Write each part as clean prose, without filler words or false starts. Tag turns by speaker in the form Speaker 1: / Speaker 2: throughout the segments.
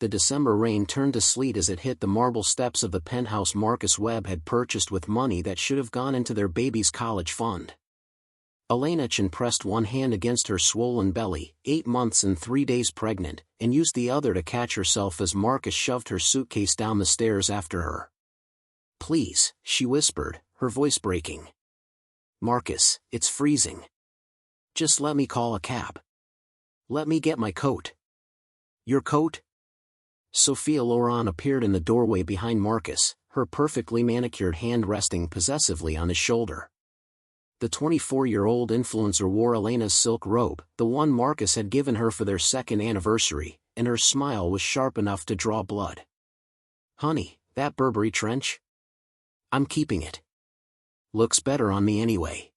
Speaker 1: The December rain turned to sleet as it hit the marble steps of the penthouse Marcus Webb had purchased with money that should have gone into their baby's college fund. Elena Chen pressed one hand against her swollen belly, 8 months and 3 days pregnant, and used the other to catch herself as Marcus shoved her suitcase down the stairs after her. "Please," she whispered, her voice breaking. "Marcus, it's freezing. Just let me call a cab. Let me get my coat." "Your coat?" Sophia Laurent appeared in the doorway behind Marcus, her perfectly manicured hand resting possessively on his shoulder. The 24-year-old influencer wore Elena's silk robe, the one Marcus had given her for their second anniversary, and her smile was sharp enough to draw blood. "Honey, that Burberry trench? I'm keeping it. Looks better on me anyway."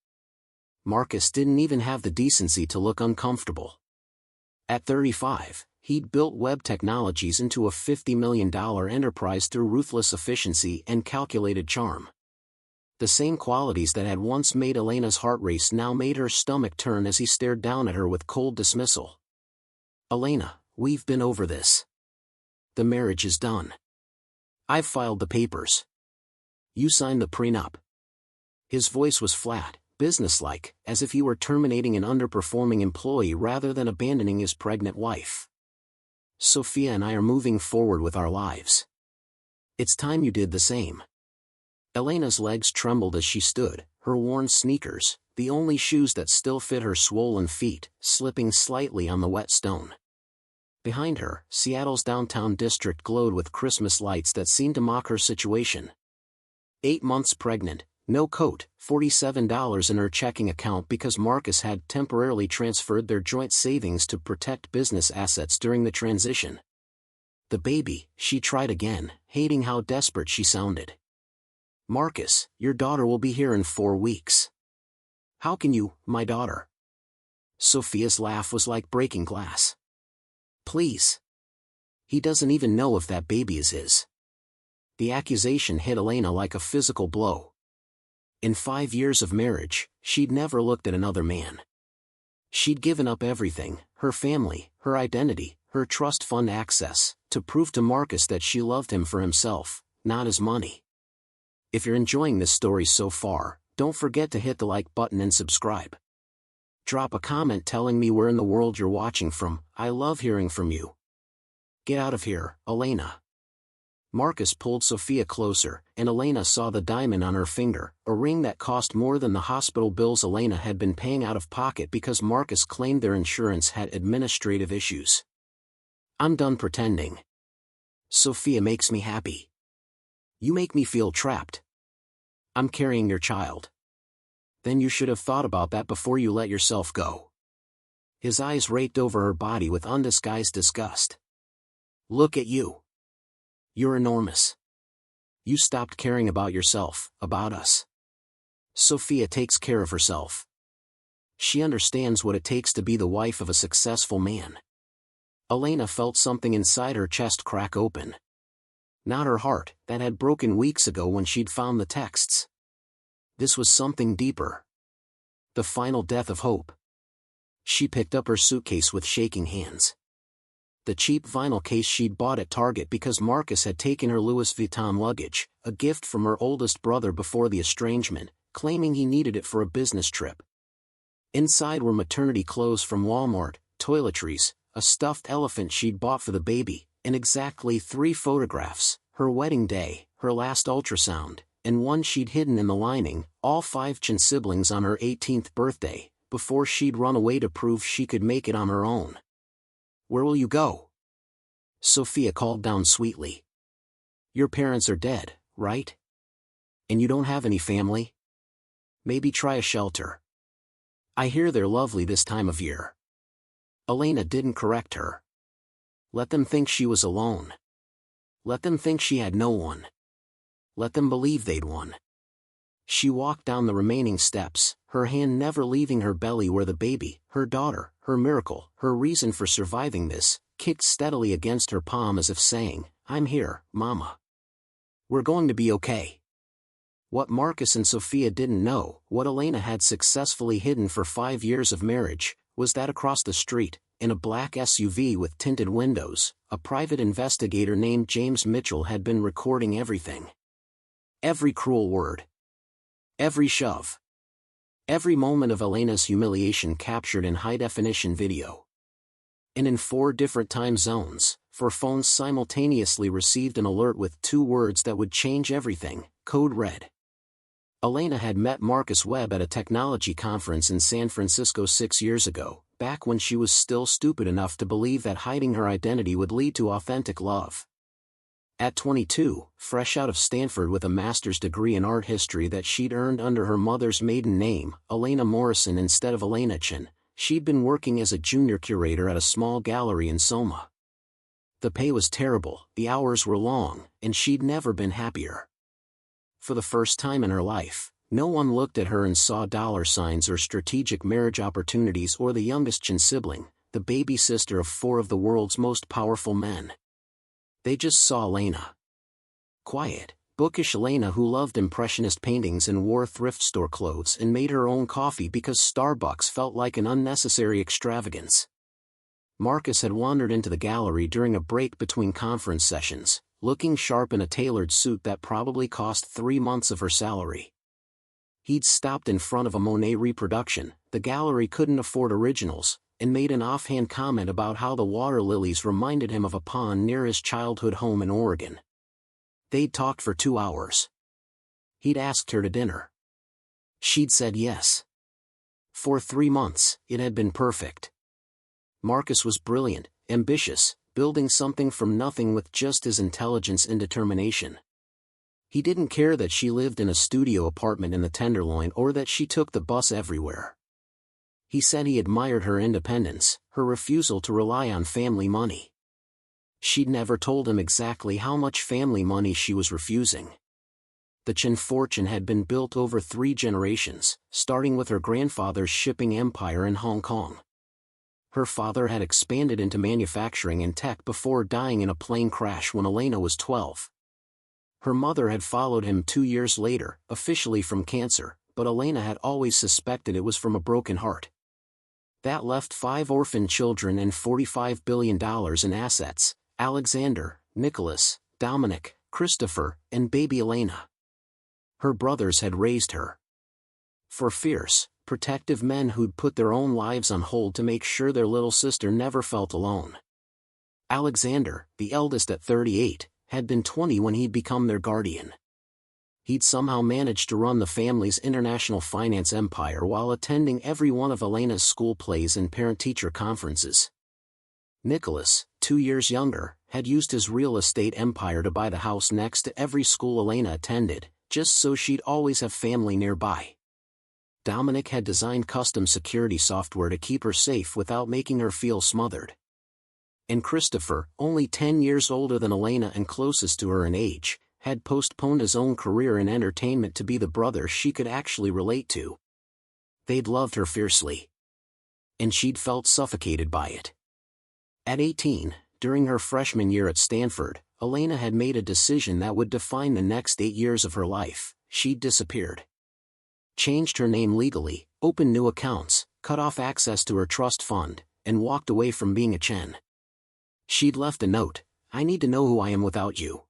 Speaker 1: Marcus didn't even have the decency to look uncomfortable. At 35, he'd built Webb Technologies into a $50 million enterprise through ruthless efficiency and calculated charm. The same qualities that had once made Elena's heart race now made her stomach turn as he stared down at her with cold dismissal. "Elena, we've been over this. The marriage is done. I've filed the papers. You signed the prenup." His voice was flat, businesslike, as if he were terminating an underperforming employee rather than abandoning his pregnant wife. "Sophia and I are moving forward with our lives. It's time you did the same." Elena's legs trembled as she stood, her worn sneakers, the only shoes that still fit her swollen feet, slipping slightly on the wet stone. Behind her, Seattle's downtown district glowed with Christmas lights that seemed to mock her situation. 8 months pregnant, no coat, $47 in her checking account because Marcus had temporarily transferred their joint savings to protect business assets during the transition. The baby, she tried again, hating how desperate she sounded. "Marcus, your daughter will be here in 4 weeks. How can you, my daughter?" Sophia's laugh was like breaking glass. "Please. He doesn't even know if that baby is his." The accusation hit Elena like a physical blow. In 5 years of marriage, she'd never looked at another man. She'd given up everything, her family, her identity, her trust fund access, to prove to Marcus that she loved him for himself, not his money. If you're enjoying this story so far, don't forget to hit the like button and subscribe. Drop a comment telling me where in the world you're watching from. I love hearing from you. "Get out of here, Elena." Marcus pulled Sophia closer, and Elena saw the diamond on her finger, a ring that cost more than the hospital bills Elena had been paying out of pocket because Marcus claimed their insurance had administrative issues. "I'm done pretending. Sophia makes me happy. You make me feel trapped. I'm carrying your child. Then you should have thought about that before you let yourself go." His eyes raked over her body with undisguised disgust. "Look at you. You're enormous. You stopped caring about yourself, about us. Sophia takes care of herself. She understands what it takes to be the wife of a successful man." Elena felt something inside her chest crack open. Not her heart, that had broken weeks ago when she'd found the texts. This was something deeper. The final death of hope. She picked up her suitcase with shaking hands. The cheap vinyl case she'd bought at Target because Marcus had taken her Louis Vuitton luggage, a gift from her oldest brother before the estrangement, claiming he needed it for a business trip. Inside were maternity clothes from Walmart, toiletries, a stuffed elephant she'd bought for the baby, and exactly 3 photographs, her wedding day, her last ultrasound, and one she'd hidden in the lining, all 5 Chen siblings on her 18th birthday, before she'd run away to prove she could make it on her own. "Where will you go?" Sophia called down sweetly. "Your parents are dead, right? And you don't have any family? Maybe try a shelter. I hear they're lovely this time of year." Elena didn't correct her. Let them think she was alone. Let them think she had no one. Let them believe they'd won. She walked down the remaining steps, her hand never leaving her belly where the baby, her daughter, her miracle, her reason for surviving this, kicked steadily against her palm as if saying, "I'm here, Mama. We're going to be okay." What Marcus and Sophia didn't know, what Elena had successfully hidden for 5 years of marriage, was that across the street, in a black SUV with tinted windows, a private investigator named James Mitchell had been recording everything. Every cruel word. Every shove. Every moment of Elena's humiliation captured in high-definition video. And in 4 different time zones, 4 phones simultaneously received an alert with 2 words that would change everything, code red. Elena had met Marcus Webb at a technology conference in San Francisco 6 years ago, back when she was still stupid enough to believe that hiding her identity would lead to authentic love. At 22, fresh out of Stanford with a master's degree in art history that she'd earned under her mother's maiden name, Elena Morrison instead of Elena Chen, she'd been working as a junior curator at a small gallery in Soma. The pay was terrible, the hours were long, and she'd never been happier. For the first time in her life, no one looked at her and saw dollar signs or strategic marriage opportunities or the youngest Chen sibling, the baby sister of 4 of the world's most powerful men. They just saw Elena. Quiet, bookish Elena who loved impressionist paintings and wore thrift store clothes and made her own coffee because Starbucks felt like an unnecessary extravagance. Marcus had wandered into the gallery during a break between conference sessions, looking sharp in a tailored suit that probably cost 3 months of her salary. He'd stopped in front of a Monet reproduction, the gallery couldn't afford originals, and made an offhand comment about how the water lilies reminded him of a pond near his childhood home in Oregon. They'd talked for 2 hours. He'd asked her to dinner. She'd said yes. For 3 months, it had been perfect. Marcus was brilliant, ambitious, building something from nothing with just his intelligence and determination. He didn't care that she lived in a studio apartment in the Tenderloin or that she took the bus everywhere. He said he admired her independence, her refusal to rely on family money. She'd never told him exactly how much family money she was refusing. The Chen fortune had been built over 3 generations, starting with her grandfather's shipping empire in Hong Kong. Her father had expanded into manufacturing and tech before dying in a plane crash when Elena was 12. Her mother had followed him 2 years later, officially from cancer, but Elena had always suspected it was from a broken heart. That left 5 orphan children and $45 billion in assets: Alexander, Nicholas, Dominic, Christopher, and baby Elena. Her brothers had raised her. 4 fierce, protective men who'd put their own lives on hold to make sure their little sister never felt alone. Alexander, the eldest at 38, had been 20 when he'd become their guardian. He'd somehow managed to run the family's international finance empire while attending every one of Elena's school plays and parent-teacher conferences. Nicholas, 2 years younger, had used his real estate empire to buy the house next to every school Elena attended, just so she'd always have family nearby. Dominic had designed custom security software to keep her safe without making her feel smothered. And Christopher, only 10 years older than Elena and closest to her in age, had postponed his own career in entertainment to be the brother she could actually relate to. They'd loved her fiercely. And she'd felt suffocated by it. At 18, during her freshman year at Stanford, Elena had made a decision that would define the next 8 years of her life. She'd disappeared. Changed her name legally, opened new accounts, cut off access to her trust fund, and walked away from being a Chen. She'd left a note: "I need to know who I am without you.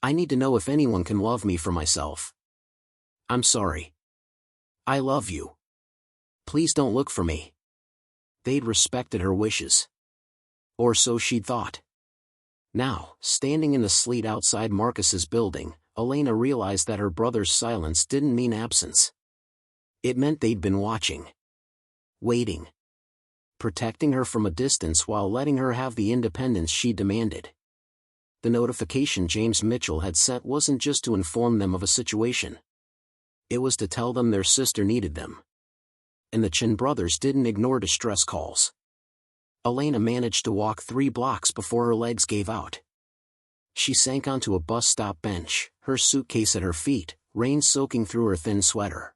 Speaker 1: I need to know if anyone can love me for myself. I'm sorry. I love you. Please don't look for me." They'd respected her wishes. Or so she'd thought. Now, standing in the sleet outside Marcus's building, Elena realized that her brother's silence didn't mean absence. It meant they'd been watching. Waiting. Protecting her from a distance while letting her have the independence she demanded. The notification James Mitchell had sent wasn't just to inform them of a situation. It was to tell them their sister needed them. And the Chen brothers didn't ignore distress calls. Elena managed to walk 3 blocks before her legs gave out. She sank onto a bus stop bench, her suitcase at her feet, rain soaking through her thin sweater.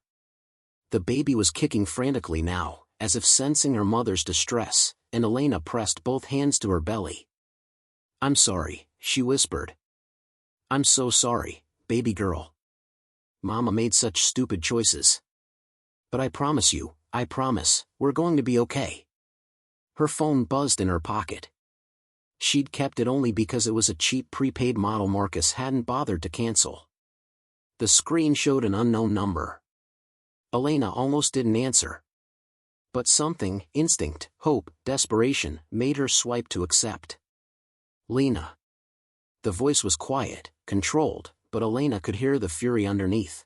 Speaker 1: The baby was kicking frantically now, as if sensing her mother's distress, and Elena pressed both hands to her belly. "I'm sorry," she whispered. "I'm so sorry, baby girl. Mama made such stupid choices. But I promise you, we're going to be okay." Her phone buzzed in her pocket. She'd kept it only because it was a cheap prepaid model Marcus hadn't bothered to cancel. The screen showed an unknown number. Elena almost didn't answer. But something, instinct, hope, desperation, made her swipe to accept. Lena. The voice was quiet, controlled, but Elena could hear the fury underneath.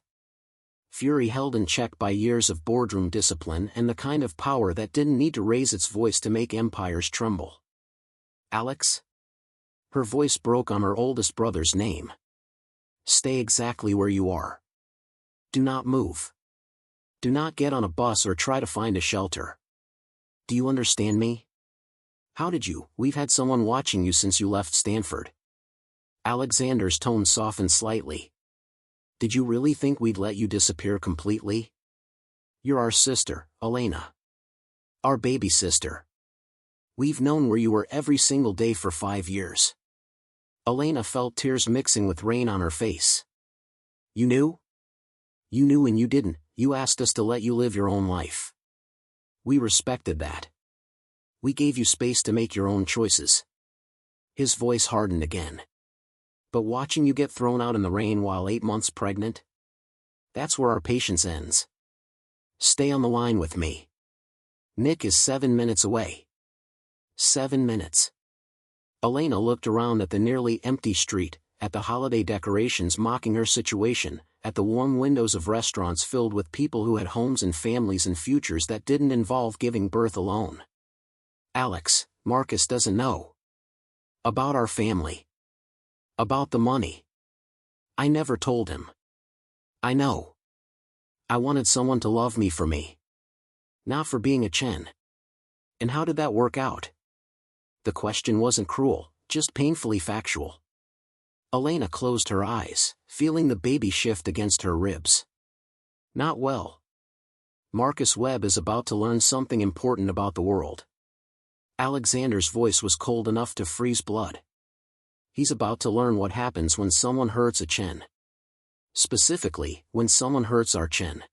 Speaker 1: Fury held in check by years of boardroom discipline and the kind of power that didn't need to raise its voice to make empires tremble. Alex? Her voice broke on her oldest brother's name. Stay exactly where you are. Do not move. Do not get on a bus or try to find a shelter. Do you understand me? How did you? We've had someone watching you since you left Stanford. Alexander's tone softened slightly. Did you really think we'd let you disappear completely? You're our sister, Elena. Our baby sister. We've known where you were every single day for 5 years. Elena felt tears mixing with rain on her face. You knew? You knew and you didn't. You asked us to let you live your own life. We respected that. We gave you space to make your own choices. His voice hardened again. But watching you get thrown out in the rain while 8 months pregnant? That's where our patience ends. Stay on the line with me. Nick is 7 minutes away. 7 minutes. Elena looked around at the nearly empty street, at the holiday decorations mocking her situation, at the warm windows of restaurants filled with people who had homes and families and futures that didn't involve giving birth alone. Alex, Marcus doesn't know. About our family. About the money. I never told him. I know. I wanted someone to love me for me. Not for being a Chen. And how did that work out? The question wasn't cruel, just painfully factual. Elena closed her eyes, feeling the baby shift against her ribs. Not well. Marcus Webb is about to learn something important about the world. Alexander's voice was cold enough to freeze blood. He's about to learn what happens when someone hurts a Chen. Specifically, when someone hurts our Chen.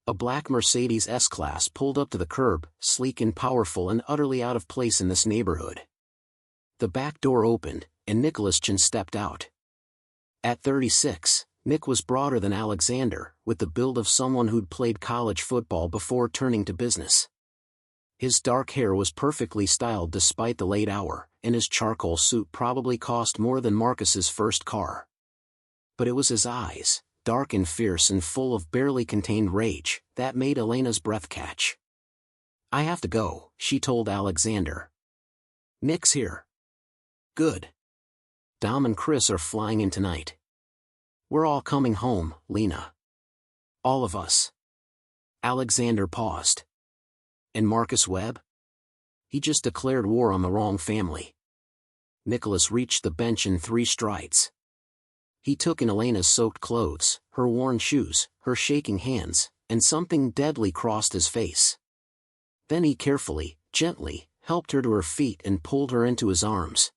Speaker 1: A black Mercedes S-Class pulled up to the curb, sleek and powerful and utterly out of place in this neighborhood. The back door opened, and Nicholas Chen stepped out. At 36, Nick was broader than Alexander, with the build of someone who'd played college football before turning to business. His dark hair was perfectly styled despite the late hour, and his charcoal suit probably cost more than Marcus's first car. But it was his eyes, dark and fierce and full of barely contained rage, that made Elena's breath catch. I have to go, she told Alexander. Nick's here. Good. Dom and Chris are flying in tonight. We're all coming home, Lena. All of us. Alexander paused. And Marcus Webb? He just declared war on the wrong family. Nicholas reached the bench in 3 strides. He took in Elena's soaked clothes, her worn shoes, her shaking hands, and something deadly crossed his face. Then he carefully, gently, helped her to her feet and pulled her into his arms.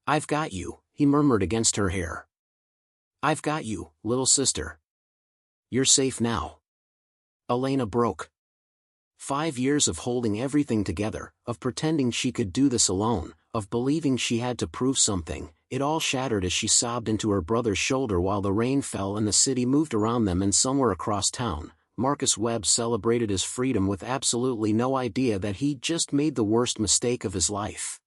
Speaker 1: I've got you, he murmured against her hair. I've got you, little sister. You're safe now. Elena broke. 5 years of holding everything together, of pretending she could do this alone, of believing she had to prove something, it all shattered as she sobbed into her brother's shoulder while the rain fell and the city moved around them. And somewhere across town, Marcus Webb celebrated his freedom with absolutely no idea that he'd just made the worst mistake of his life.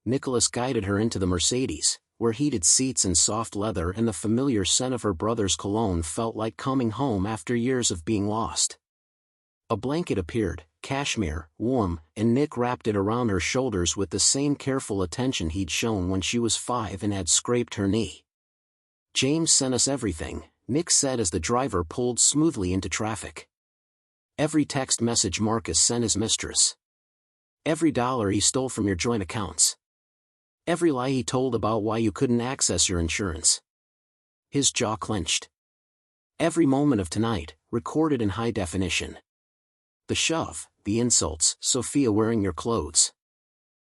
Speaker 1: Nicholas guided her into the Mercedes, where heated seats and soft leather and the familiar scent of her brother's cologne felt like coming home after years of being lost. A blanket appeared, cashmere, warm, and Nick wrapped it around her shoulders with the same careful attention he'd shown when she was 5 and had scraped her knee. James sent us everything, Nick said as the driver pulled smoothly into traffic. Every text message Marcus sent his mistress. Every dollar he stole from your joint accounts. Every lie he told about why you couldn't access your insurance. His jaw clenched. Every moment of tonight, recorded in high definition. The shove, the insults, Sophia wearing your clothes.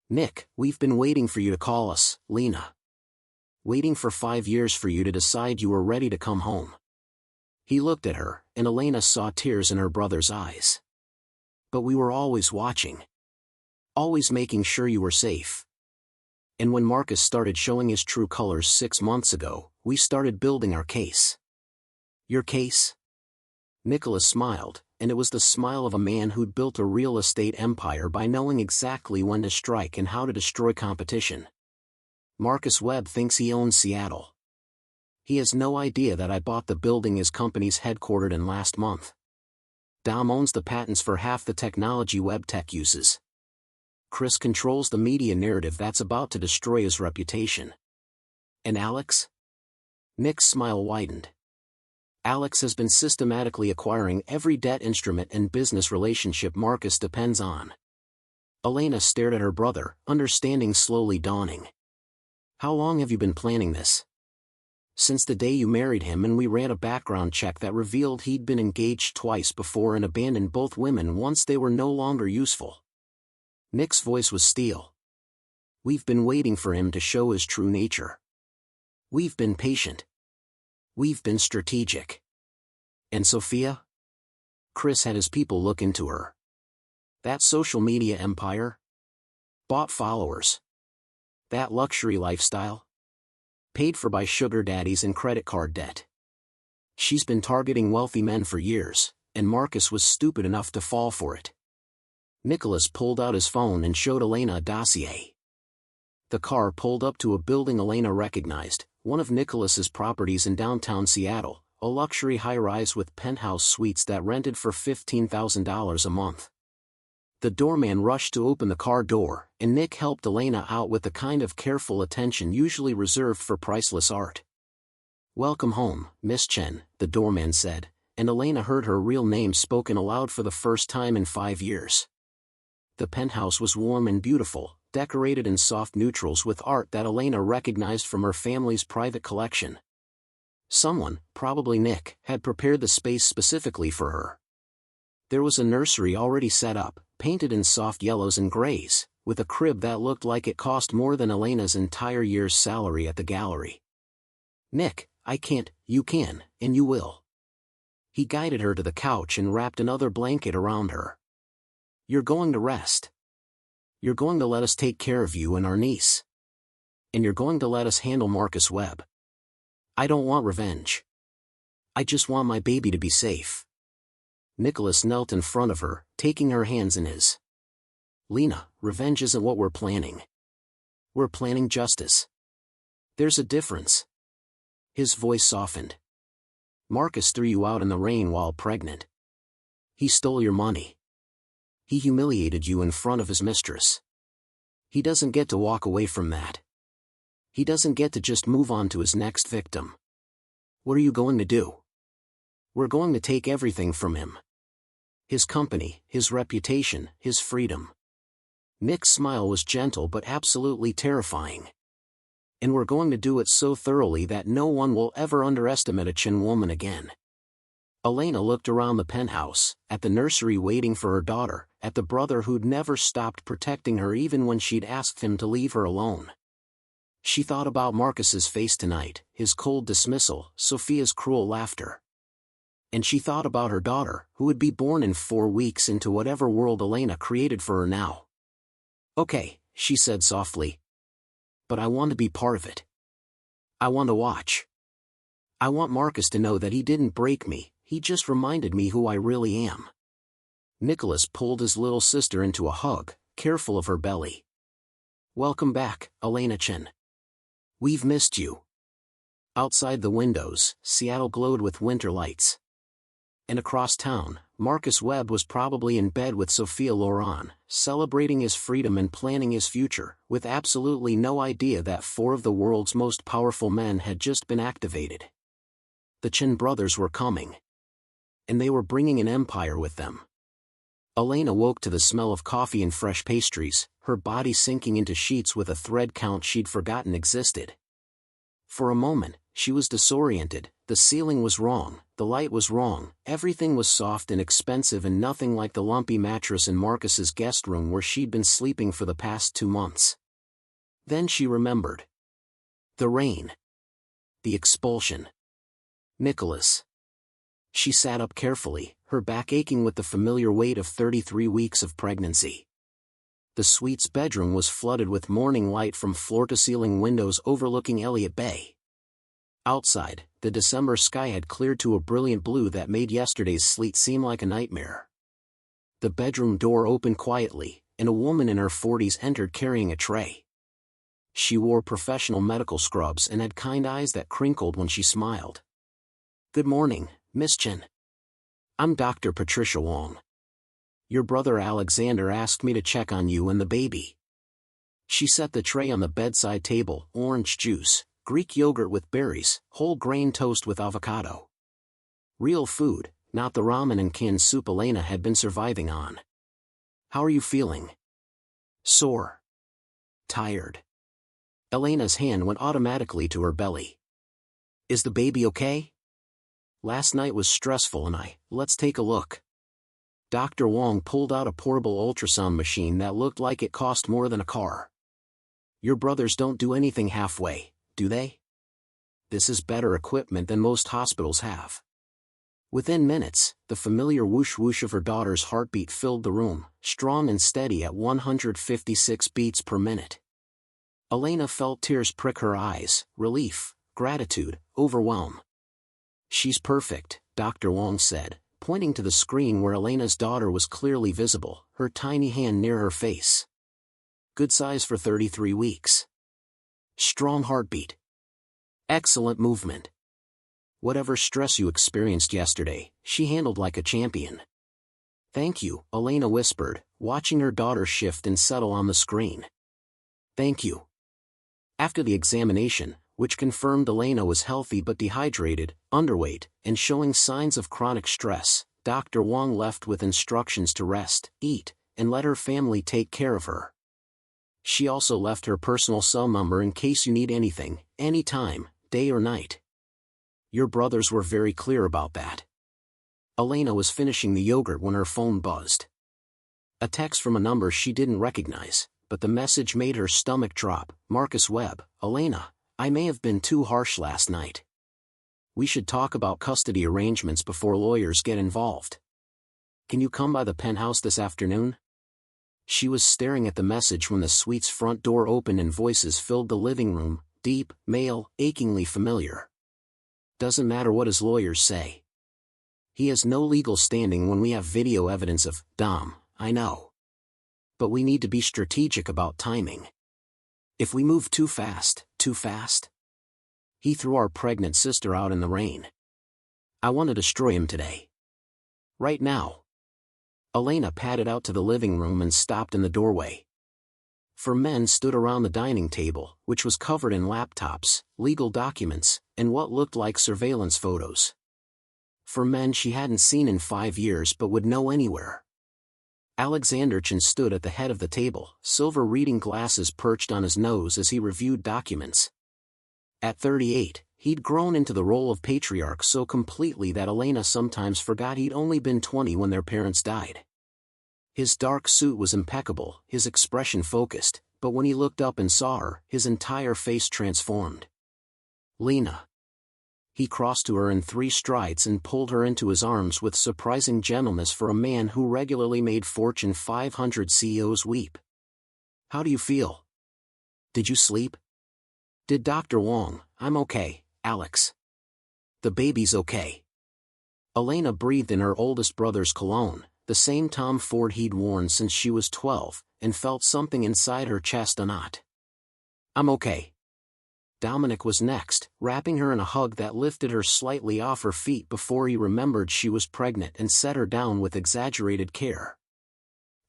Speaker 1: Nick, we've been waiting for you to call us, Lena. Waiting for 5 years for you to decide you were ready to come home. He looked at her, and Elena saw tears in her brother's eyes. But we were always watching. always making sure you were safe. And when Marcus started showing his true colors 6 months ago, we started building our case." "Your case?" Nicholas smiled, and it was the smile of a man who'd built a real estate empire by knowing exactly when to strike and how to destroy competition. "Marcus Webb thinks he owns Seattle. He has no idea that I bought the building his company's headquartered in last month. Dom owns the patents for half the technology Webb Tech uses. Chris controls the media narrative that's about to destroy his reputation. And Alex?" Nick's smile widened. "Alex has been systematically acquiring every debt instrument and business relationship Marcus depends on." Elena stared at her brother, understanding slowly dawning. "How long have you been planning this?" "Since the day you married him, and we ran a background check that revealed he'd been engaged twice before and abandoned both women once they were no longer useful." Nick's voice was steel. "We've been waiting for him to show his true nature. We've been patient. We've been strategic." "And Sophia?" Chris had his people look into her. "That social media empire? Bought followers? That luxury lifestyle? Paid for by sugar daddies and credit card debt. She's been targeting wealthy men for years, and Marcus was stupid enough to fall for it." Nicholas pulled out his phone and showed Elena a dossier. The car pulled up to a building Elena recognized, one of Nicholas's properties in downtown Seattle, a luxury high-rise with penthouse suites that rented for $15,000 a month. The doorman rushed to open the car door, and Nick helped Elena out with the kind of careful attention usually reserved for priceless art. "Welcome home, Miss Chen," the doorman said, and Elena heard her real name spoken aloud for the first time in 5 years. The penthouse was warm and beautiful, decorated in soft neutrals with art that Elena recognized from her family's private collection. Someone, probably Nick, had prepared the space specifically for her. There was a nursery already set up, painted in soft yellows and grays, with a crib that looked like it cost more than Elena's entire year's salary at the gallery. "Nick, I can't, you can, and you will." He guided her to the couch and wrapped another blanket around her. "You're going to rest. You're going to let us take care of you and our niece. And you're going to let us handle Marcus Webb. I don't want revenge. I just want my baby to be safe." Nicholas knelt in front of her, taking her hands in his. "Lena, revenge isn't what we're planning. We're planning justice. There's a difference." His voice softened. "Marcus threw you out in the rain while pregnant. He stole your money. He humiliated you in front of his mistress. He doesn't get to walk away from that. He doesn't get to just move on to his next victim. What are you going to do? We're going to take everything from him. His company, his reputation, his freedom." Nick's smile was gentle but absolutely terrifying. "And we're going to do it so thoroughly that no one will ever underestimate a Chen woman again." Elena looked around the penthouse, at the nursery waiting for her daughter, at the brother who'd never stopped protecting her even when she'd asked him to leave her alone. She thought about Marcus's face tonight, his cold dismissal, Sophia's cruel laughter. And she thought about her daughter, who would be born in 4 weeks into whatever world Elena created for her now. "Okay," she said softly. "But I want to be part of it. I want to watch. I want Marcus to know that he didn't break me, he just reminded me who I really am." Nicholas pulled his little sister into a hug, careful of her belly. "Welcome back, Elena Chen. We've missed you." Outside the windows, Seattle glowed with winter lights. And across town, Marcus Webb was probably in bed with Sophia Laurent, celebrating his freedom and planning his future, with absolutely no idea that 4 of the world's most powerful men had just been activated. The Chen brothers were coming. And they were bringing an empire with them. Elena woke to the smell of coffee and fresh pastries, her body sinking into sheets with a thread count she'd forgotten existed. For a moment, she was disoriented. The ceiling was wrong, the light was wrong, everything was soft and expensive and nothing like the lumpy mattress in Marcus's guest room where she'd been sleeping for the past 2 months. Then she remembered. The rain. The expulsion. Nicholas. She sat up carefully, her back aching with the familiar weight of 33 weeks of pregnancy. The suite's bedroom was flooded with morning light from floor-to-ceiling windows overlooking Elliott Bay. Outside, the December sky had cleared to a brilliant blue that made yesterday's sleet seem like a nightmare. The bedroom door opened quietly, and a woman in her 40s entered carrying a tray. She wore professional medical scrubs and had kind eyes that crinkled when she smiled. "Good morning, Miss Chen. I'm Dr. Patricia Wong. Your brother Alexander asked me to check on you and the baby." She set the tray on the bedside table: orange juice, Greek yogurt with berries, whole grain toast with avocado. Real food, not the ramen and canned soup Elena had been surviving on. "How are you feeling?" "Sore. Tired." Elena's hand went automatically to her belly. "Is the baby okay?" "Last night was stressful and let's take a look." Dr. Wong pulled out a portable ultrasound machine that looked like it cost more than a car. "Your brothers don't do anything halfway, do they? This is better equipment than most hospitals have." Within minutes, the familiar whoosh-whoosh of her daughter's heartbeat filled the room, strong and steady at 156 beats per minute. Elena felt tears prick her eyes: relief, gratitude, overwhelm. "She's perfect," Dr. Wong said, pointing to the screen where Elena's daughter was clearly visible, her tiny hand near her face. "Good size for 33 weeks. Strong heartbeat. Excellent movement. Whatever stress you experienced yesterday, she handled like a champion." "Thank you," Elena whispered, watching her daughter shift and settle on the screen. "Thank you." After the examination, which confirmed Elena was healthy but dehydrated, underweight, and showing signs of chronic stress, Dr. Wong left with instructions to rest, eat, and let her family take care of her. She also left her personal cell number in case you need anything, anytime, day or night. Your brothers were very clear about that. Elena was finishing the yogurt when her phone buzzed. A text from a number she didn't recognize, but the message made her stomach drop. "Marcus Webb, Elena, I may have been too harsh last night. We should talk about custody arrangements before lawyers get involved. Can you come by the penthouse this afternoon?" She was staring at the message when the suite's front door opened and voices filled the living room, deep, male, achingly familiar. "Doesn't matter what his lawyers say. He has no legal standing when we have video evidence of Dom, I know. But we need to be strategic about timing. If we move too fast, he threw our pregnant sister out in the rain. I want to destroy him today. Right now." Elena padded out to the living room and stopped in the doorway. 4 men stood around the dining table, which was covered in laptops, legal documents, and what looked like surveillance photos. 4 men she hadn't seen in 5 years but would know anywhere. Alexander Chen stood at the head of the table, silver reading glasses perched on his nose as he reviewed documents. At 38, he'd grown into the role of patriarch so completely that Elena sometimes forgot he'd only been 20 when their parents died. His dark suit was impeccable, his expression focused, but when he looked up and saw her, his entire face transformed. "Lena." He crossed to her in 3 strides and pulled her into his arms with surprising gentleness for a man who regularly made Fortune 500 CEOs weep. "How do you feel? Did you sleep?" "Did Dr. Wong, I'm okay, Alex. The baby's okay." Elena breathed in her oldest brother's cologne, the same Tom Ford he'd worn since she was 12, and felt something inside her chest a knot. "I'm okay." Dominic was next, wrapping her in a hug that lifted her slightly off her feet before he remembered she was pregnant and set her down with exaggerated care.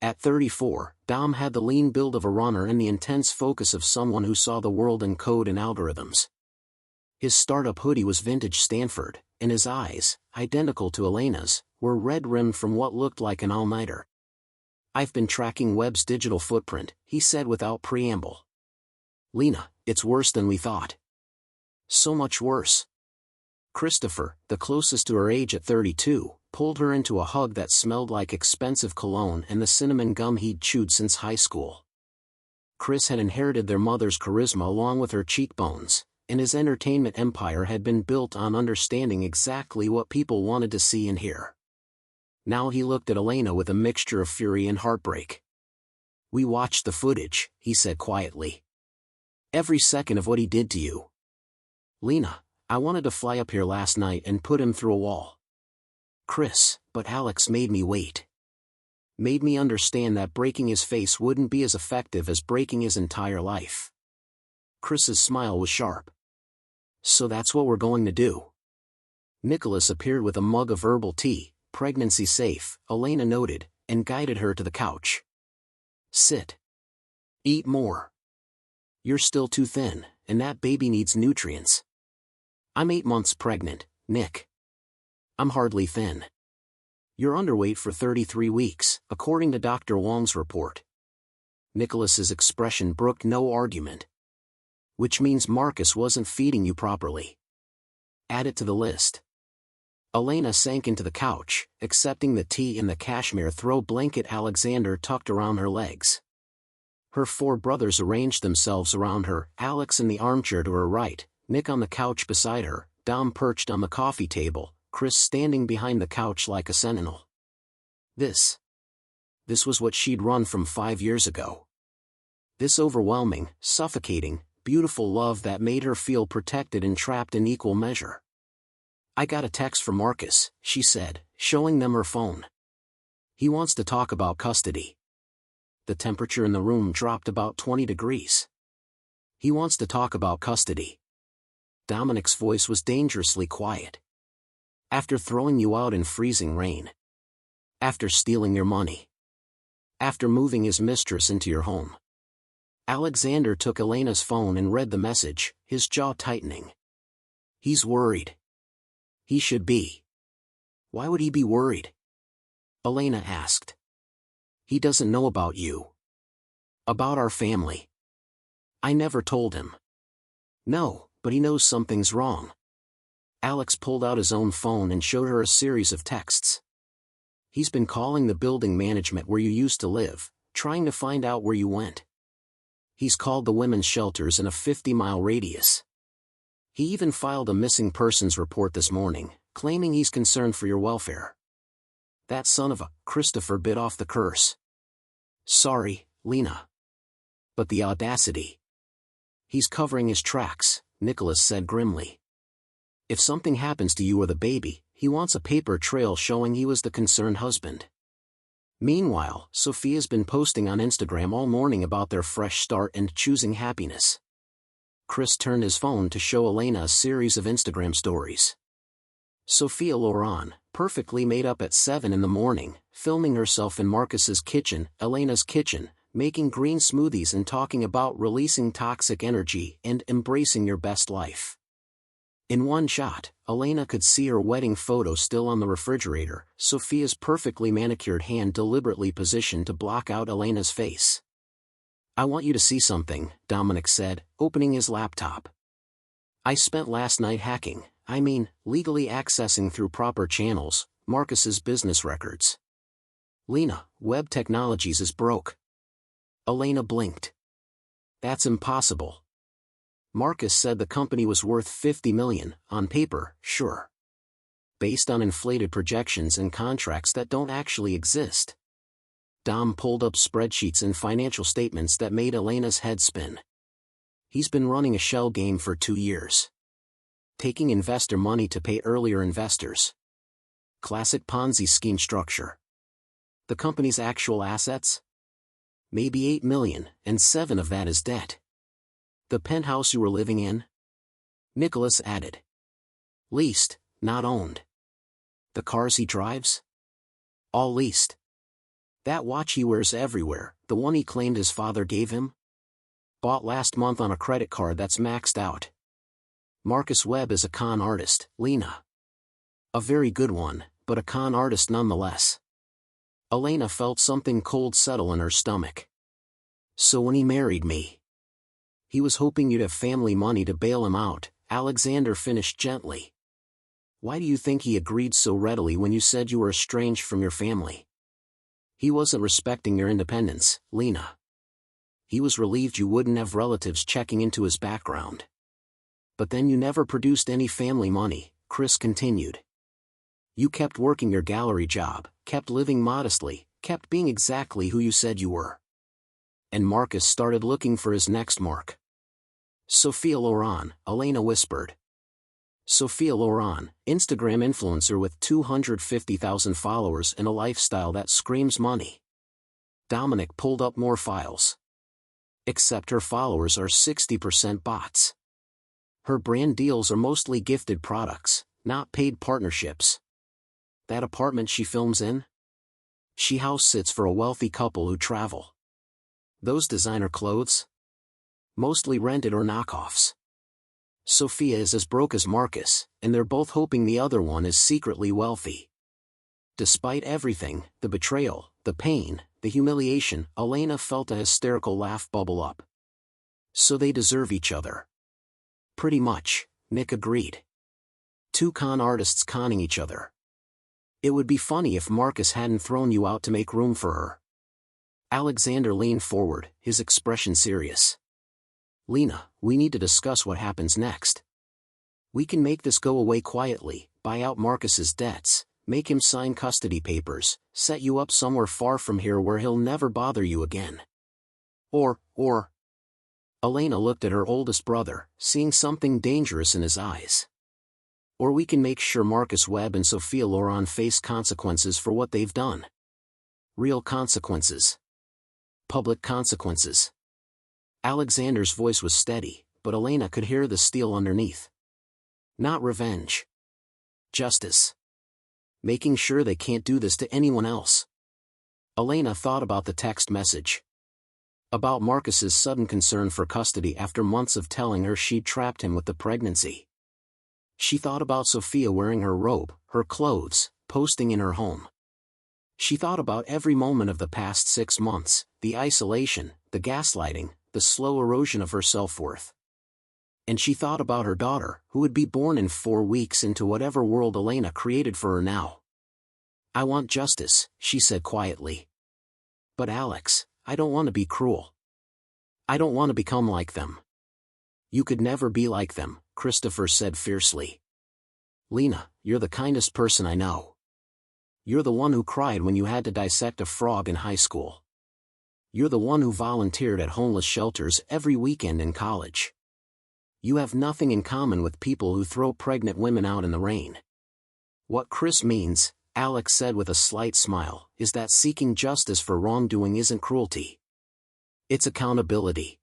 Speaker 1: At 34, Dom had the lean build of a runner and the intense focus of someone who saw the world in code and algorithms. His startup hoodie was vintage Stanford, and his eyes, identical to Elena's, were red-rimmed from what looked like an all-nighter. "I've been tracking Webb's digital footprint," he said without preamble. "Lena, it's worse than we thought." "So much worse." Christopher, the closest to her age at 32, pulled her into a hug that smelled like expensive cologne and the cinnamon gum he'd chewed since high school. Chris had inherited their mother's charisma along with her cheekbones, and his entertainment empire had been built on understanding exactly what people wanted to see and hear. Now he looked at Elena with a mixture of fury and heartbreak. We watched the footage, he said quietly. Every second of what he did to you. Lena, I wanted to fly up here last night and put him through a wall. Chris, but Alex made me wait. Made me understand that breaking his face wouldn't be as effective as breaking his entire life. Chris's smile was sharp. So that's what we're going to do. Nicholas appeared with a mug of herbal tea, pregnancy safe, Elena noted, and guided her to the couch. Sit. Eat more. You're still too thin, and that baby needs nutrients. I'm 8 months pregnant, Nick. I'm hardly thin. You're underweight for 33 weeks, according to Dr. Wong's report. Nicholas's expression brooked no argument. Which means Marcus wasn't feeding you properly. Add it to the list. Elena sank into the couch, accepting the tea and the cashmere throw blanket Alexander tucked around her legs. Her 4 brothers arranged themselves around her, Alex in the armchair to her right, Nick on the couch beside her, Dom perched on the coffee table, Chris standing behind the couch like a sentinel. This was what she'd run from 5 years ago. This overwhelming, suffocating, beautiful love that made her feel protected and trapped in equal measure. I got a text from Marcus, she said, showing them her phone. He wants to talk about custody. The temperature in the room dropped about 20 degrees. He wants to talk about custody. Dominic's voice was dangerously quiet. After throwing you out in freezing rain. After stealing your money. After moving his mistress into your home. Alexander took Elena's phone and read the message, his jaw tightening. He's worried. He should be. Why would he be worried? Elena asked. He doesn't know about you. About our family. I never told him. No, but he knows something's wrong. Alex pulled out his own phone and showed her a series of texts. He's been calling the building management where you used to live, trying to find out where you went. He's called the women's shelters in a 50-mile radius. He even filed a missing persons report this morning, claiming he's concerned for your welfare. That son of a Christopher bit off the curse. Sorry, Lena. But the audacity. He's covering his tracks, Nicholas said grimly. If something happens to you or the baby, he wants a paper trail showing he was the concerned husband. Meanwhile, Sophia's been posting on Instagram all morning about their fresh start and choosing happiness. Chris turned his phone to show Elena a series of Instagram stories. Sophia Laurent, perfectly made up at 7 in the morning, filming herself in Marcus's kitchen, Elena's kitchen, making green smoothies and talking about releasing toxic energy and embracing your best life. In one shot, Elena could see her wedding photo still on the refrigerator, Sophia's perfectly manicured hand deliberately positioned to block out Elena's face. I want you to see something, Dominic said, opening his laptop. I spent last night hacking, legally accessing through proper channels, Marcus's business records. Lena, Webb Technologies is broke. Elena blinked. That's impossible. Marcus said the company was worth $50 million, on paper, sure. Based on inflated projections and contracts that don't actually exist. Dom pulled up spreadsheets and financial statements that made Elena's head spin. He's been running a shell game for 2 years. Taking investor money to pay earlier investors. Classic Ponzi scheme structure. The company's actual assets? Maybe 8 million, and 7 of that is debt. The penthouse you were living in? Nicholas added. Leased, not owned. The cars he drives? All leased. That watch he wears everywhere, the one he claimed his father gave him? Bought last month on a credit card that's maxed out. Marcus Webb is a con artist, Lena. A very good one, but a con artist nonetheless. Elena felt something cold settle in her stomach. So when he married me, he was hoping you'd have family money to bail him out, Alexander finished gently. Why do you think he agreed so readily when you said you were estranged from your family? He wasn't respecting your independence, Lena. He was relieved you wouldn't have relatives checking into his background. But then you never produced any family money, Chris continued. You kept working your gallery job, kept living modestly, kept being exactly who you said you were. and Marcus started looking for his next mark. Sophia Laurent, Elena whispered. Sophia Laurent, Instagram influencer with 250,000 followers and a lifestyle that screams money. Dominic pulled up more files. Except her followers are 60% bots. Her brand deals are mostly gifted products, not paid partnerships. That apartment she films in? She house sits for a wealthy couple who travel. Those designer clothes? Mostly rented or knockoffs. Sophia is as broke as Marcus, and they're both hoping the other one is secretly wealthy. Despite everything, the betrayal, the pain, the humiliation, Elena felt a hysterical laugh bubble up. So they deserve each other. Pretty much, Nick agreed. Two con artists conning each other. It would be funny if Marcus hadn't thrown you out to make room for her. Alexander leaned forward, his expression serious. Lena, we need to discuss what happens next. We can make this go away quietly, buy out Marcus's debts, make him sign custody papers, set you up somewhere far from here where he'll never bother you again. Or. Elena looked at her oldest brother, seeing something dangerous in his eyes. Or we can make sure Marcus Webb and Sophia Laurent face consequences for what they've done. Real consequences. Public consequences. Alexander's voice was steady, but Elena could hear the steel underneath. Not revenge. Justice. Making sure they can't do this to anyone else. Elena thought about the text message. About Marcus's sudden concern for custody after months of telling her she'd trapped him with the pregnancy. She thought about Sophia wearing her robe, her clothes, posting in her home. She thought about every moment of the past 6 months, the isolation, the gaslighting, the slow erosion of her self-worth. And she thought about her daughter, who would be born in 4 weeks into whatever world Elena created for her now. I want justice, she said quietly. But Alex, I don't want to be cruel. I don't want to become like them. You could never be like them, Christopher said fiercely. Lena, you're the kindest person I know. You're the one who cried when you had to dissect a frog in high school. You're the one who volunteered at homeless shelters every weekend in college. You have nothing in common with people who throw pregnant women out in the rain. What Chris means, Alex said with a slight smile, is that seeking justice for wrongdoing isn't cruelty. It's accountability.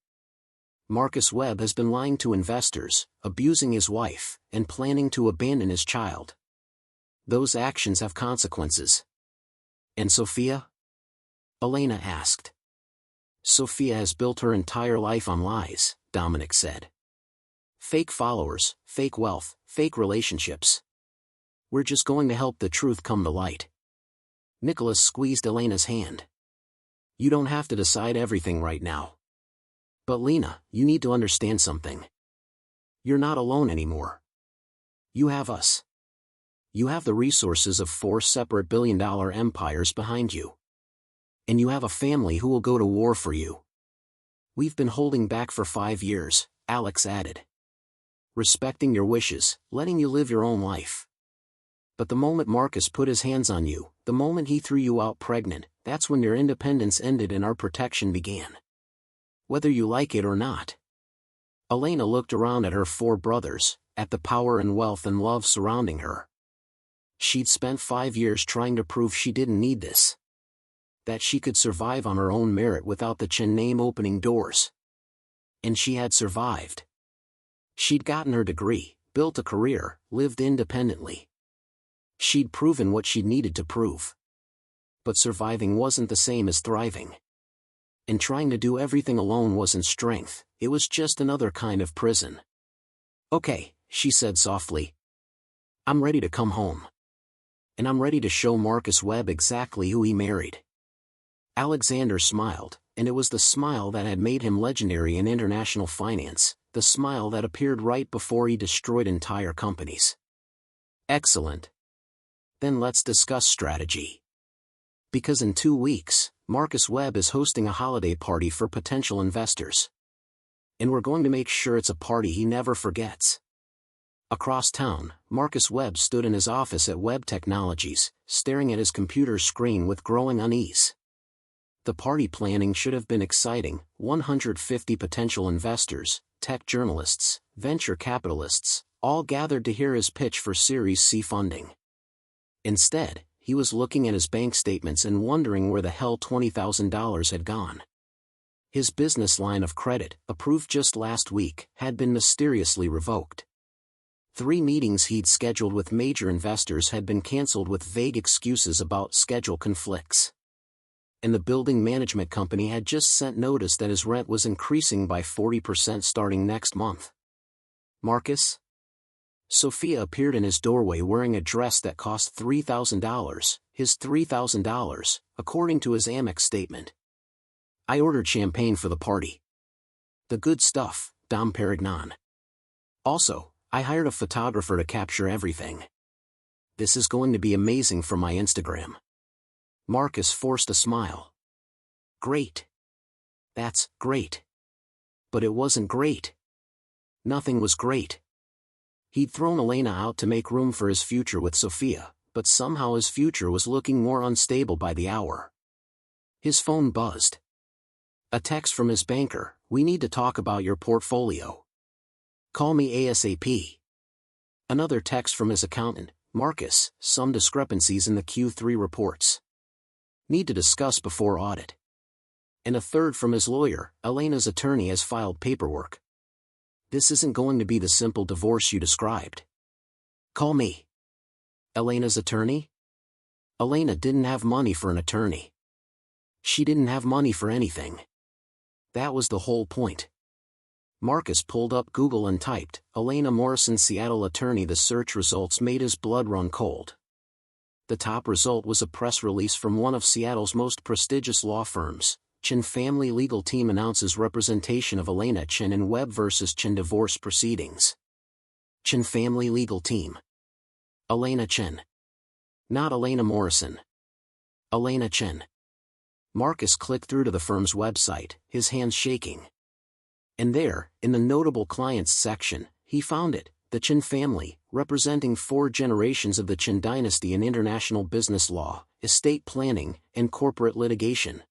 Speaker 1: Marcus Webb has been lying to investors, abusing his wife, and planning to abandon his child. Those actions have consequences. And Sophia? Elena asked. Sophia has built her entire life on lies, Dominic said. Fake followers, fake wealth, fake relationships. We're just going to help the truth come to light. Nicholas squeezed Elena's hand. You don't have to decide everything right now. But Lena, you need to understand something. You're not alone anymore. You have us. You have the resources of 4 separate billion-dollar empires behind you. And you have a family who will go to war for you. We've been holding back for 5 years, Alex added. Respecting your wishes, letting you live your own life. But the moment Marcus put his hands on you, the moment he threw you out pregnant, that's when your independence ended and our protection began. Whether you like it or not. Elena looked around at her 4 brothers, at the power and wealth and love surrounding her. She'd spent 5 years trying to prove she didn't need this. That she could survive on her own merit without the Chen name opening doors. And she had survived. She'd gotten her degree, built a career, lived independently. She'd proven what she'd needed to prove. But surviving wasn't the same as thriving. And trying to do everything alone wasn't strength, it was just another kind of prison. Okay, she said softly. I'm ready to come home. And I'm ready to show Marcus Webb exactly who he married. Alexander smiled, and it was the smile that had made him legendary in international finance, the smile that appeared right before he destroyed entire companies. Excellent. Then let's discuss strategy. Because in 2 weeks, Marcus Webb is hosting a holiday party for potential investors. And we're going to make sure it's a party he never forgets. Across town, Marcus Webb stood in his office at Webb Technologies, staring at his computer screen with growing unease. The party planning should have been exciting. 150 potential investors, tech journalists, venture capitalists, all gathered to hear his pitch for Series C funding. Instead, he was looking at his bank statements and wondering where the hell $20,000 had gone. His business line of credit, approved just last week, had been mysteriously revoked. 3 meetings he'd scheduled with major investors had been canceled with vague excuses about schedule conflicts. And the building management company had just sent notice that his rent was increasing by 40% starting next month. Marcus? Sophia appeared in his doorway wearing a dress that cost $3,000, his $3,000, according to his Amex statement. I ordered champagne for the party. The good stuff, Dom Perignon. Also, I hired a photographer to capture everything. This is going to be amazing for my Instagram. Marcus forced a smile. Great. That's great. But it wasn't great. Nothing was great. He'd thrown Elena out to make room for his future with Sophia, but somehow his future was looking more unstable by the hour. His phone buzzed. A text from his banker, we need to talk about your portfolio. Call me ASAP. Another text from his accountant, Marcus, some discrepancies in the Q3 reports. Need to discuss before audit. And a third from his lawyer, Elena's attorney has filed paperwork. This isn't going to be the simple divorce you described. Call me. Elena's attorney? Elena didn't have money for an attorney. She didn't have money for anything. That was the whole point. Marcus pulled up Google and typed, Elena Morrison Seattle attorney. The search results made his blood run cold. The top result was a press release from one of Seattle's most prestigious law firms. Chen family legal team announces representation of Elena Chen in Webb vs. Chen divorce proceedings. Chen family legal team. Elena Chen. Not Elena Morrison. Elena Chen. Marcus clicked through to the firm's website, his hands shaking. And there, in the notable clients section, he found it, the Chen family, representing 4 generations of the Chen dynasty in international business law, estate planning, and corporate litigation.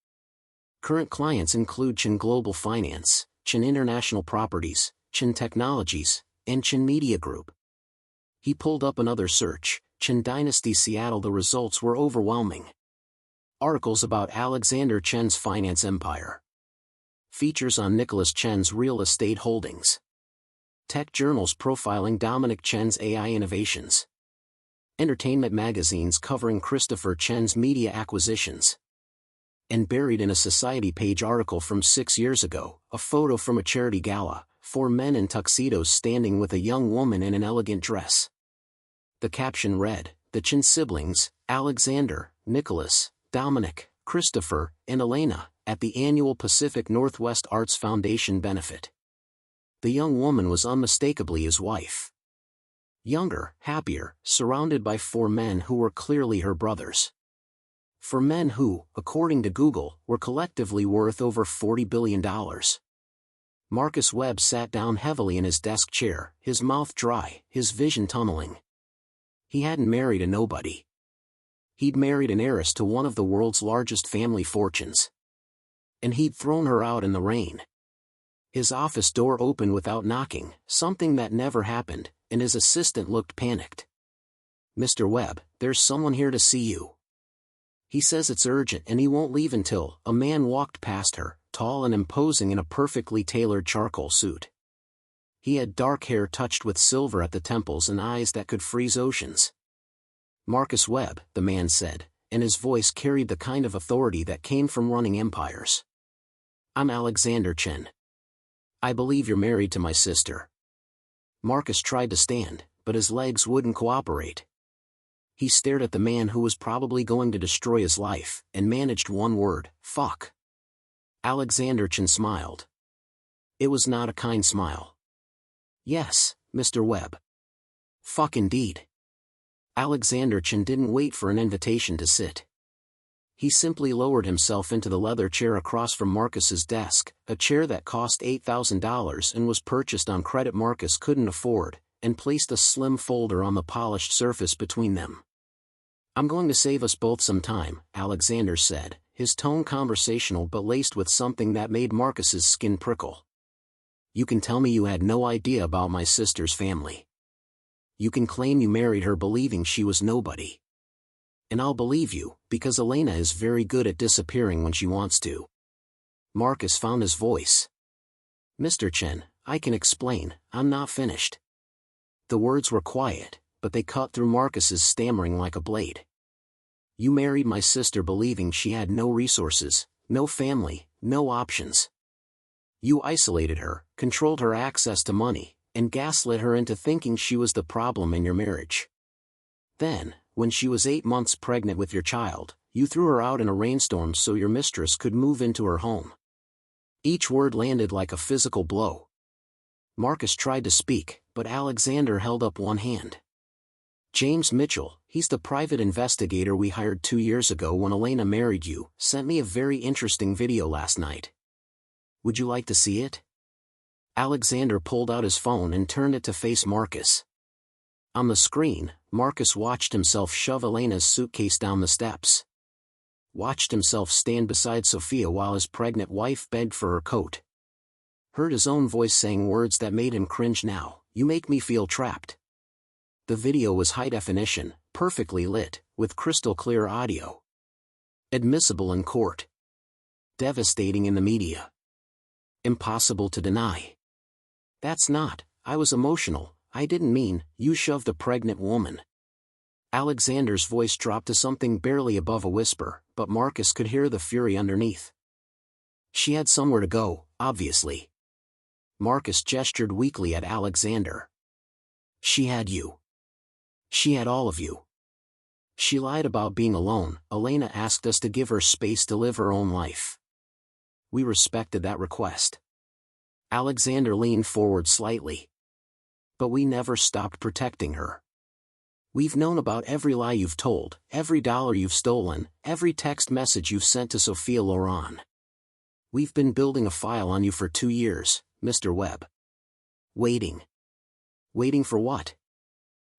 Speaker 1: Current clients include Chen Global Finance, Chen International Properties, Chen Technologies, and Chen Media Group. He pulled up another search, Chen Dynasty Seattle. The results were overwhelming. Articles about Alexander Chen's finance empire. Features on Nicholas Chen's real estate holdings. Tech journals profiling Dominic Chen's AI innovations. Entertainment magazines covering Christopher Chen's media acquisitions. And buried in a Society page article from 6 years ago, a photo from a charity gala, 4 men in tuxedos standing with a young woman in an elegant dress. The caption read, the Chen siblings, Alexander, Nicholas, Dominic, Christopher, and Elena, at the annual Pacific Northwest Arts Foundation benefit. The young woman was unmistakably his wife. Younger, happier, surrounded by 4 men who were clearly her brothers. 4 men who, according to Google, were collectively worth over $40 billion. Marcus Webb sat down heavily in his desk chair, his mouth dry, his vision tunneling. He hadn't married a nobody. He'd married an heiress to one of the world's largest family fortunes. And he'd thrown her out in the rain. His office door opened without knocking, something that never happened, and his assistant looked panicked. Mr. Webb, there's someone here to see you. He says it's urgent and he won't leave until. A man walked past her, tall and imposing in a perfectly tailored charcoal suit. He had dark hair touched with silver at the temples and eyes that could freeze oceans. Marcus Webb, the man said, and his voice carried the kind of authority that came from running empires. I'm Alexander Chen. I believe you're married to my sister. Marcus tried to stand, but his legs wouldn't cooperate. He stared at the man who was probably going to destroy his life, and managed one word, fuck. Alexander Chen smiled. It was not a kind smile. Yes, Mr. Webb. Fuck indeed. Alexander Chen didn't wait for an invitation to sit. He simply lowered himself into the leather chair across from Marcus's desk, a chair that cost $8,000 and was purchased on credit Marcus couldn't afford, and placed a slim folder on the polished surface between them. I'm going to save us both some time, Alexander said, his tone conversational but laced with something that made Marcus's skin prickle. You can tell me you had no idea about my sister's family. You can claim you married her believing she was nobody. And I'll believe you, because Elena is very good at disappearing when she wants to. Marcus found his voice. Mr. Chen, I can explain, I'm not finished. The words were quiet, but they cut through Marcus's stammering like a blade. You married my sister believing she had no resources, no family, no options. You isolated her, controlled her access to money, and gaslit her into thinking she was the problem in your marriage. Then, when she was 8 months pregnant with your child, you threw her out in a rainstorm so your mistress could move into her home. Each word landed like a physical blow. Marcus tried to speak, but Alexander held up one hand. James Mitchell, he's the private investigator we hired 2 years ago when Elena married you, sent me a very interesting video last night. Would you like to see it? Alexander pulled out his phone and turned it to face Marcus. On the screen, Marcus watched himself shove Elena's suitcase down the steps. Watched himself stand beside Sophia while his pregnant wife begged for her coat. Heard his own voice saying words that made him cringe now, "You make me feel trapped." The video was high definition, perfectly lit, with crystal clear audio. Admissible in court. Devastating in the media. Impossible to deny. That's not, I was emotional, I didn't mean, you shoved a pregnant woman. Alexander's voice dropped to something barely above a whisper, but Marcus could hear the fury underneath. She had somewhere to go, obviously. Marcus gestured weakly at Alexander. She had you. She had all of you. She lied about being alone. Elena asked us to give her space to live her own life. We respected that request. Alexander leaned forward slightly. But we never stopped protecting her. We've known about every lie you've told, every dollar you've stolen, every text message you've sent to Sophia Laurent. We've been building a file on you for 2 years, Mr. Webb. Waiting. Waiting for what?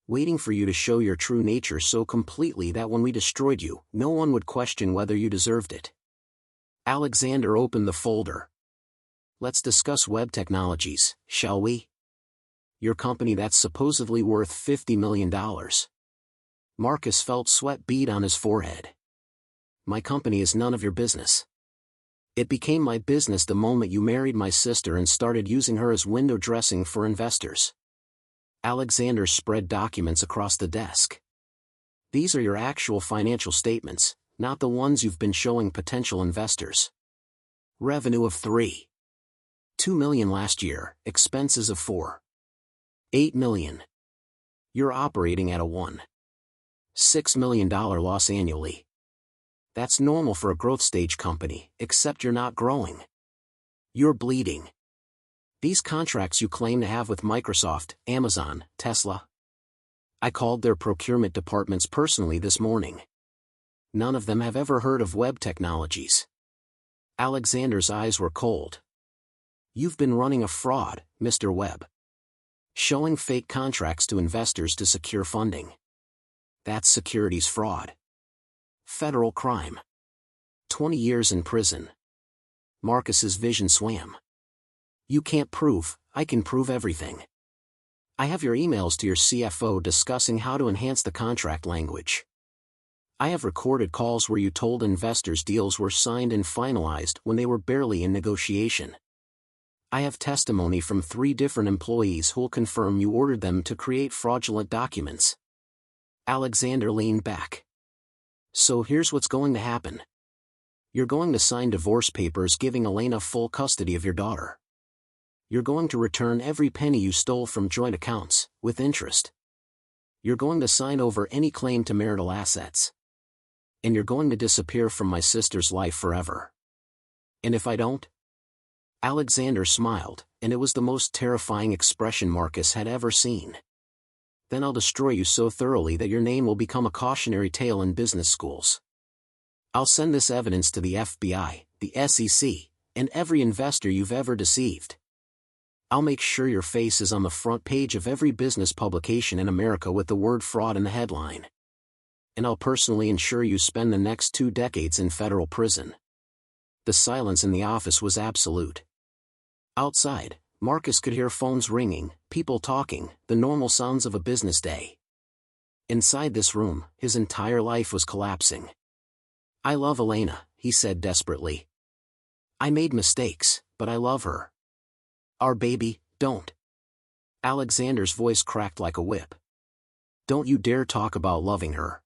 Speaker 1: Waiting for you to show your true nature so completely that when we destroyed you, no one would question whether you deserved it. Alexander opened the folder. Let's discuss Webb Technologies, shall we? Your company that's supposedly worth $50 million. Marcus felt sweat bead on his forehead. My company is none of your business. It became my business the moment you married my sister and started using her as window dressing for investors. Alexander spread documents across the desk. These are your actual financial statements, not the ones you've been showing potential investors. Revenue of $3.2 million last year, expenses of $4.8 million. You're operating at a $1.6 million loss annually. That's normal for a growth stage company, except you're not growing. You're bleeding. These contracts you claim to have with Microsoft, Amazon, Tesla. I called their procurement departments personally this morning. None of them have ever heard of Webb Technologies. Alexander's eyes were cold. You've been running a fraud, Mr. Webb. Showing fake contracts to investors to secure funding. That's securities fraud. Federal crime. 20 years in prison. Marcus's vision swam. You can't prove, I can prove everything. I have your emails to your CFO discussing how to enhance the contract language. I have recorded calls where you told investors deals were signed and finalized when they were barely in negotiation. I have testimony from 3 different employees who'll confirm you ordered them to create fraudulent documents. Alexander leaned back. So here's what's going to happen. You're going to sign divorce papers giving Elena full custody of your daughter. You're going to return every penny you stole from joint accounts, with interest. You're going to sign over any claim to marital assets. And you're going to disappear from my sister's life forever. And if I don't? Alexander smiled, and it was the most terrifying expression Marcus had ever seen. Then I'll destroy you so thoroughly that your name will become a cautionary tale in business schools. I'll send this evidence to the FBI, the SEC, and every investor you've ever deceived. I'll make sure your face is on the front page of every business publication in America with the word fraud in the headline. and I'll personally ensure you spend the next 2 decades in federal prison." The silence in the office was absolute. Outside, Marcus could hear phones ringing, people talking, the normal sounds of a business day. Inside this room, his entire life was collapsing. "I love Elena," he said desperately. "I made mistakes, but I love her. Our baby, don't." Alexander's voice cracked like a whip. "Don't you dare talk about loving her.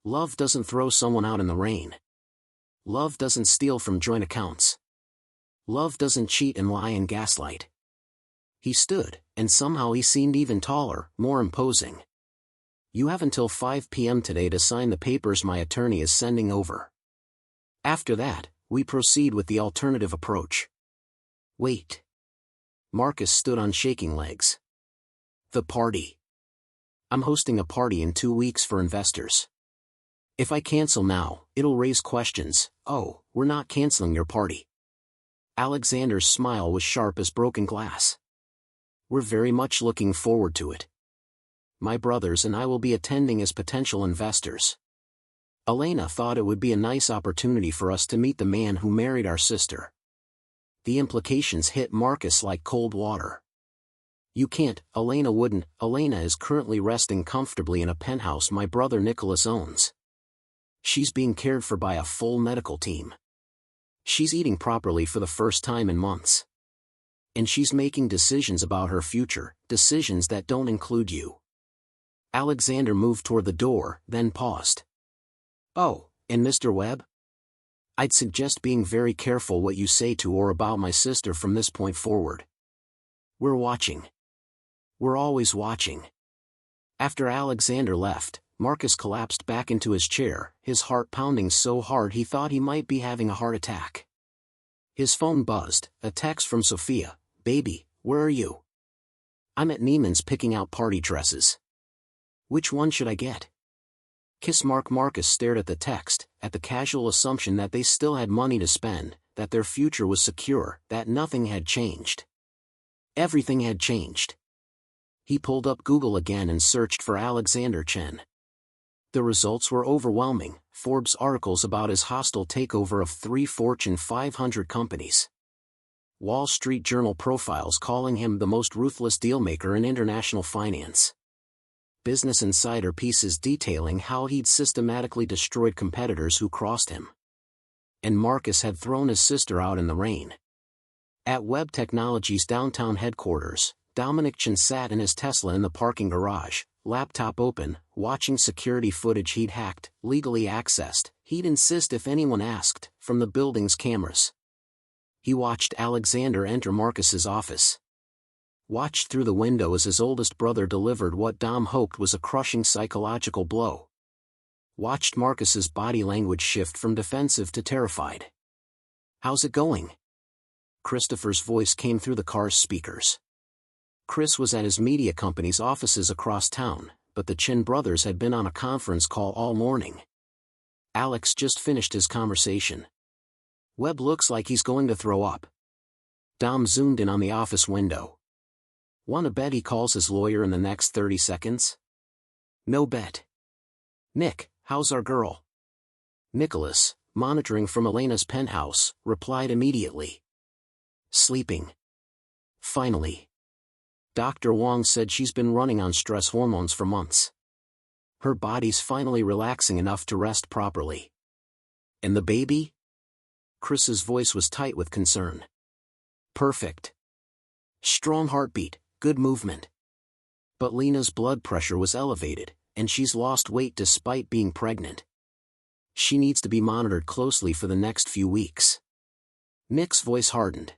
Speaker 1: Love doesn't throw someone out in the rain. Love doesn't steal from joint accounts. Love doesn't cheat and lie and gaslight." He stood, and somehow he seemed even taller, more imposing. "You have until 5 p.m. today to sign the papers my attorney is sending over. After that, we proceed with the alternative approach." "Wait." Marcus stood on shaking legs. "The party. I'm hosting a party in 2 weeks for investors. If I cancel now, it'll raise questions." "Oh, we're not canceling your party." Alexander's smile was sharp as broken glass. "We're very much looking forward to it. My brothers and I will be attending as potential investors. Elena thought it would be a nice opportunity for us to meet the man who married our sister." The implications hit Marcus like cold water. "You can't, Elena wouldn't. Elena is currently resting comfortably in a penthouse my brother Nicholas owns. She's being cared for by a full medical team. She's eating properly for the first time in months. And she's making decisions about her future, decisions that don't include you." Alexander moved toward the door, then paused. "Oh, and Mr. Webb? I'd suggest being very careful what you say to or about my sister from this point forward. We're watching. We're always watching." After Alexander left, Marcus collapsed back into his chair, his heart pounding so hard he thought he might be having a heart attack. His phone buzzed, a text from Sophia. "Baby, where are you?" "I'm at Neiman's picking out party dresses." "Which one should I get?" Kiss Mark. Marcus stared at the text, at the casual assumption that they still had money to spend, that their future was secure, that nothing had changed. Everything had changed. He pulled up Google again and searched for Alexander Chen. The results were overwhelming. Forbes articles about his hostile takeover of 3 Fortune 500 companies. Wall Street Journal profiles calling him the most ruthless dealmaker in international finance. Business Insider pieces detailing how he'd systematically destroyed competitors who crossed him. And Marcus had thrown his sister out in the rain. At Webb Technologies' downtown headquarters, Elena Chen sat in his Tesla in the parking garage, laptop open, watching security footage he'd hacked, legally accessed, he'd insist if anyone asked, from the building's cameras. He watched Alexander enter Marcus's office. Watched through the window as his oldest brother delivered what Dom hoped was a crushing psychological blow. Watched Marcus's body language shift from defensive to terrified. "How's it going?" Christopher's voice came through the car's speakers. Chris was at his media company's offices across town, but the Chen brothers had been on a conference call all morning. Alex just finished his conversation. "Webb looks like he's going to throw up." Dom zoomed in on the office window. "Wanna bet he calls his lawyer in the next 30 seconds? "No bet." "Nick, how's our girl?" Nicholas, monitoring from Elena's penthouse, replied immediately. "Sleeping. Finally. Dr. Wong said she's been running on stress hormones for months. Her body's finally relaxing enough to rest properly." "And the baby?" Chris's voice was tight with concern. "Perfect. Strong heartbeat, good movement. But Lena's blood pressure was elevated, and she's lost weight despite being pregnant. She needs to be monitored closely for the next few weeks." Nick's voice hardened.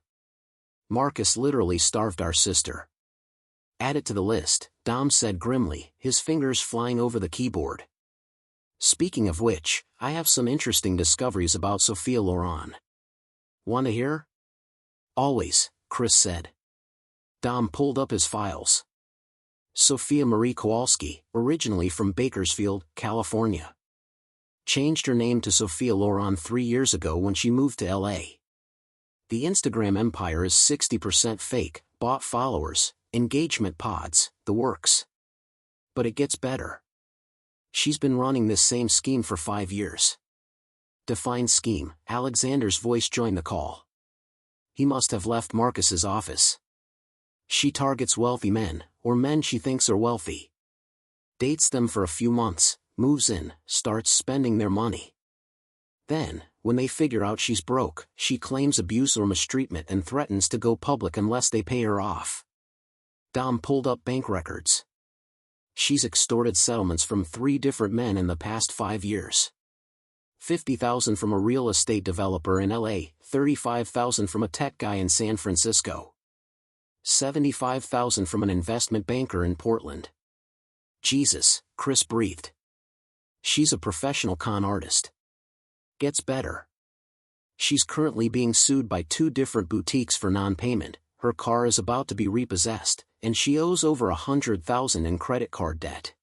Speaker 1: "Marcus literally starved our sister." "Add it to the list," Dom said grimly, his fingers flying over the keyboard. "Speaking of which, I have some interesting discoveries about Sophia Laurent. Want to hear?" "Always," Chris said. Dom pulled up his files. Sophia Marie Kowalski, originally from Bakersfield, California. Changed her name to Sophia Laurent 3 years ago when she moved to LA. The Instagram empire is 60% fake, bought followers, engagement pods, the works. But it gets better. She's been running this same scheme for 5 years. Define scheme. Alexander's voice joined the call. He must have left Marcus's office. She targets wealthy men, or men she thinks are wealthy. Dates them for a few months, moves in, starts spending their money. Then, when they figure out she's broke, she claims abuse or mistreatment and threatens to go public unless they pay her off. Dom pulled up bank records. She's extorted settlements from 3 different men in the past 5 years. $50,000 from a real estate developer in LA, $35,000 from a tech guy in San Francisco. $75,000 from an investment banker in Portland. Jesus, Chris breathed. She's a professional con artist. Gets better. She's currently being sued by 2 different boutiques for non-payment, her car is about to be repossessed, and she owes over $100,000 in credit card debt.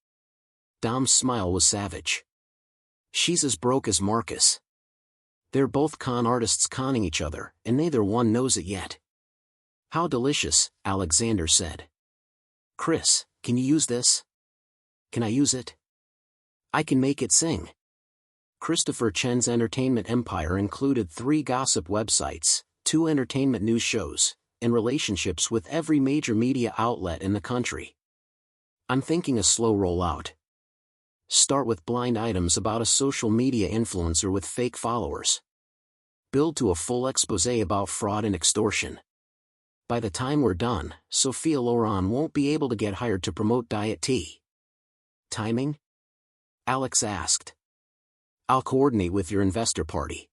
Speaker 1: Dom's smile was savage. She's as broke as Marcus. They're both con artists conning each other, and neither one knows it yet. How delicious, Alexander said. Chris, can you use this? Can I use it? I can make it sing. Christopher Chen's entertainment empire included 3 gossip websites, 2 entertainment news shows, and relationships with every major media outlet in the country. I'm thinking a slow rollout. Start with blind items about a social media influencer with fake followers. Build to a full exposé about fraud and extortion. By the time we're done, Sophia Laurent won't be able to get hired to promote diet tea. Timing? Alex asked. I'll coordinate with your investor party.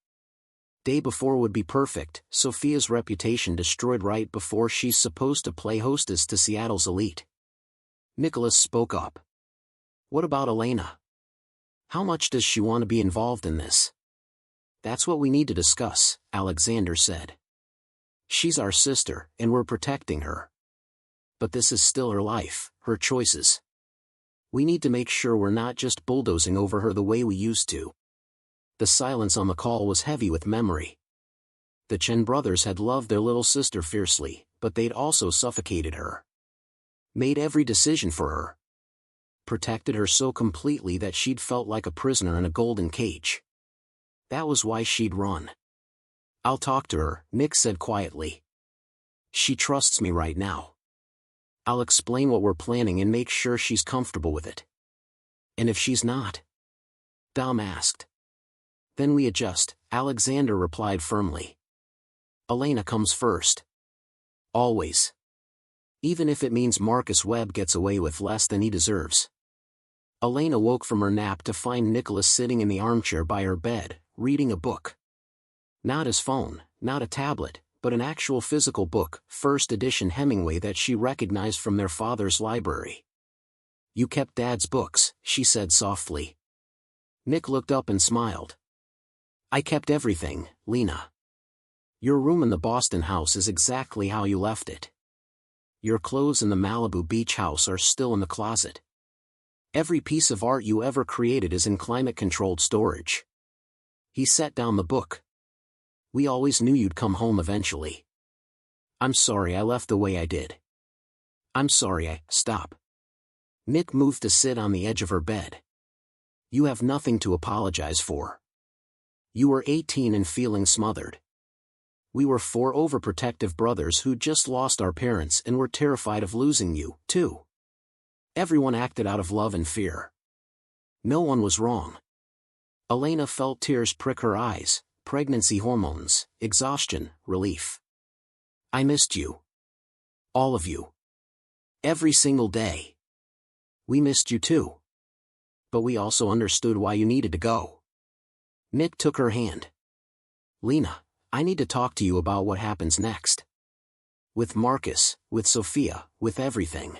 Speaker 1: Day before would be perfect, Sophia's reputation destroyed right before she's supposed to play hostess to Seattle's elite. Nicholas spoke up. What about Elena? How much does she want to be involved in this? That's what we need to discuss, Alexander said. She's our sister, and we're protecting her. But this is still her life, her choices. We need to make sure we're not just bulldozing over her the way we used to. The silence on the call was heavy with memory. The Chen brothers had loved their little sister fiercely, but they'd also suffocated her. Made every decision for her. Protected her so completely that she'd felt like a prisoner in a golden cage. That was why she'd run. I'll talk to her, Nick said quietly. She trusts me right now. I'll explain what we're planning and make sure she's comfortable with it. And if she's not? Dom asked. Then we adjust, Alexander replied firmly. Elena comes first. Always. Even if it means Marcus Webb gets away with less than he deserves. Elena woke from her nap to find Nicholas sitting in the armchair by her bed, reading a book. Not his phone, not a tablet, but an actual physical book, first edition Hemingway that she recognized from their father's library. You kept Dad's books, she said softly. Nick looked up and smiled. I kept everything, Lena. Your room in the Boston house is exactly how you left it. Your clothes in the Malibu beach house are still in the closet. Every piece of art you ever created is in climate-controlled storage. He set down the book. We always knew you'd come home eventually. I'm sorry I left the way I did. I'm sorry Stop. Nick moved to sit on the edge of her bed. You have nothing to apologize for. You were 18 and feeling smothered. We were 4 overprotective brothers who just lost our parents and were terrified of losing you, too. Everyone acted out of love and fear. No one was wrong. Elena felt tears prick her eyes, pregnancy hormones, exhaustion, relief. I missed you. All of you. Every single day. We missed you too. But we also understood why you needed to go. Nick took her hand. Lena, I need to talk to you about what happens next. With Marcus, with Sophia, with everything.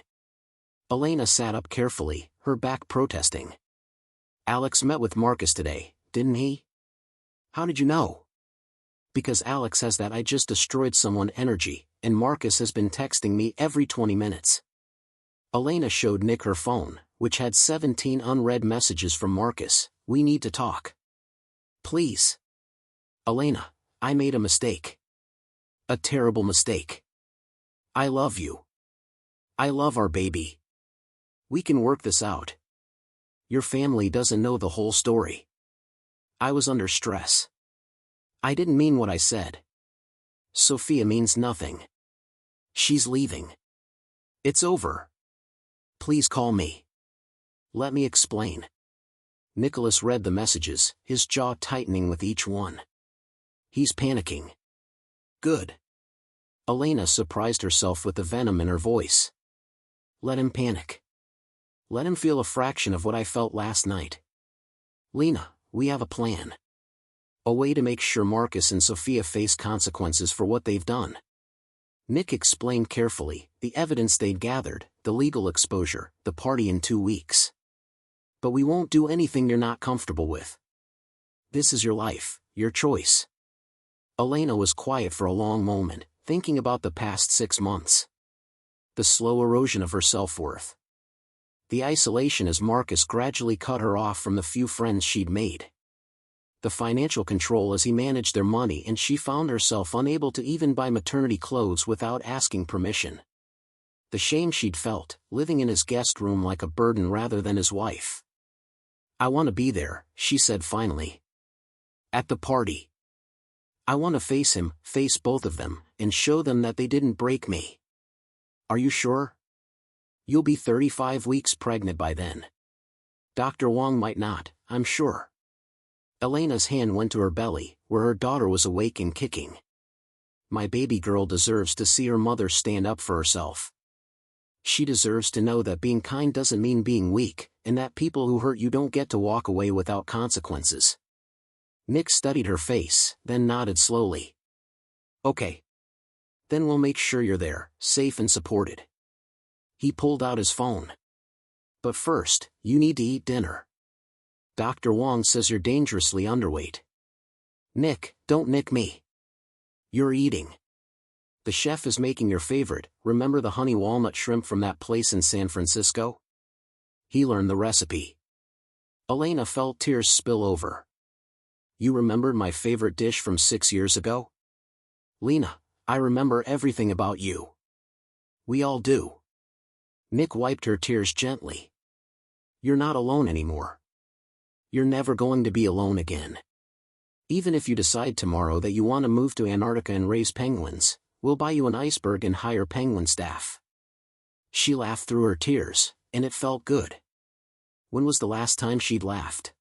Speaker 1: Elena sat up carefully, her back protesting. Alex met with Marcus today, didn't he? How did you know? Because Alex has that I just destroyed someone energy, and Marcus has been texting me every 20 minutes. Elena showed Nick her phone, which had 17 unread messages from Marcus. We need to talk. Please. Elena, I made a mistake. A terrible mistake. I love you. I love our baby. We can work this out. Your family doesn't know the whole story. I was under stress. I didn't mean what I said. Sophia means nothing. She's leaving. It's over. Please call me. Let me explain. Nicholas read the messages, his jaw tightening with each one. He's panicking. Good. Elena surprised herself with the venom in her voice. Let him panic. Let him feel a fraction of what I felt last night. Lena, we have a plan. A way to make sure Marcus and Sophia face consequences for what they've done. Nick explained carefully, the evidence they'd gathered, the legal exposure, the party in 2 weeks. But we won't do anything you're not comfortable with. This is your life, your choice. Elena was quiet for a long moment, thinking about the past 6 months. The slow erosion of her self-worth. The isolation as Marcus gradually cut her off from the few friends she'd made. The financial control as he managed their money, and she found herself unable to even buy maternity clothes without asking permission. The shame she'd felt, living in his guest room like a burden rather than his wife. I want to be there, she said finally. At the party. I want to face him, face both of them, and show them that they didn't break me. Are you sure? You'll be 35 weeks pregnant by then. Dr. Wong might not, I'm sure. Elena's hand went to her belly, where her daughter was awake and kicking. My baby girl deserves to see her mother stand up for herself. She deserves to know that being kind doesn't mean being weak, and that people who hurt you don't get to walk away without consequences. Nick studied her face, then nodded slowly. Okay. Then we'll make sure you're there, safe and supported. He pulled out his phone. But first, you need to eat dinner. Dr. Wong says you're dangerously underweight. Nick, don't nick me. You're eating. The chef is making your favorite, remember the honey walnut shrimp from that place in San Francisco? He learned the recipe. Elena felt tears spill over. You remembered my favorite dish from 6 years ago? Lena, I remember everything about you. We all do. Nick wiped her tears gently. You're not alone anymore. You're never going to be alone again. Even if you decide tomorrow that you want to move to Antarctica and raise penguins, we'll buy you an iceberg and hire penguin staff. She laughed through her tears, and it felt good. When was the last time she'd laughed?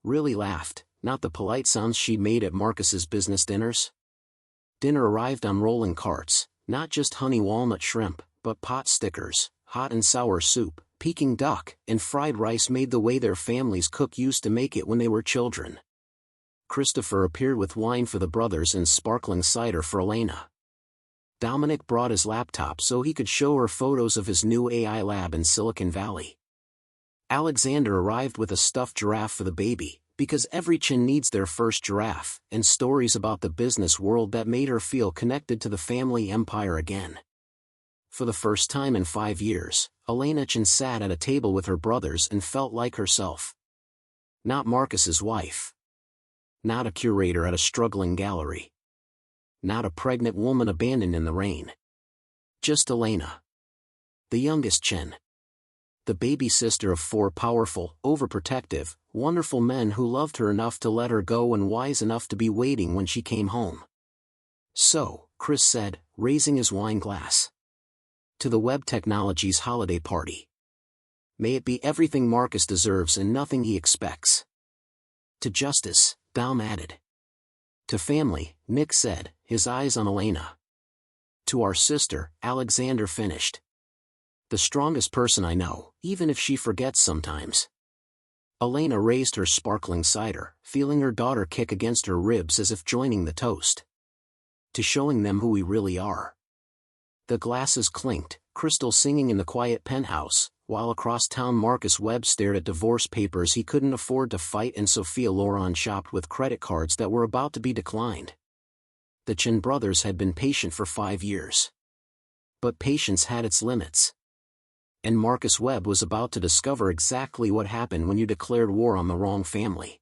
Speaker 1: Really laughed, not the polite sounds she'd made at Marcus's business dinners. Dinner arrived on rolling carts, not just honey walnut shrimp, but pot stickers, hot and sour soup, Peking duck, and fried rice made the way their family's cook used to make it when they were children. Christopher appeared with wine for the brothers and sparkling cider for Elena. Dominic brought his laptop so he could show her photos of his new AI lab in Silicon Valley. Alexander arrived with a stuffed giraffe for the baby, because every Chen needs their first giraffe, and stories about the business world that made her feel connected to the family empire again. For the first time in 5 years, Elena Chen sat at a table with her brothers and felt like herself. Not Marcus's wife. Not a curator at a struggling gallery. Not a pregnant woman abandoned in the rain. Just Elena. The youngest Chen. The baby sister of 4 powerful, overprotective, wonderful men who loved her enough to let her go and wise enough to be waiting when she came home. So, Chris said, raising his wine glass. To the Webb Technologies holiday party. May it be everything Marcus deserves and nothing he expects. To justice, Dom added. To family, Nick said, his eyes on Elena. To our sister, Alexander finished. The strongest person I know, even if she forgets sometimes. Elena raised her sparkling cider, feeling her daughter kick against her ribs as if joining the toast. To showing them who we really are. The glasses clinked, Crystal singing in the quiet penthouse, while across town Marcus Webb stared at divorce papers he couldn't afford to fight and Sophia Laurent shopped with credit cards that were about to be declined. The Chen brothers had been patient for 5 years. But patience had its limits. And Marcus Webb was about to discover exactly what happened when you declared war on the wrong family.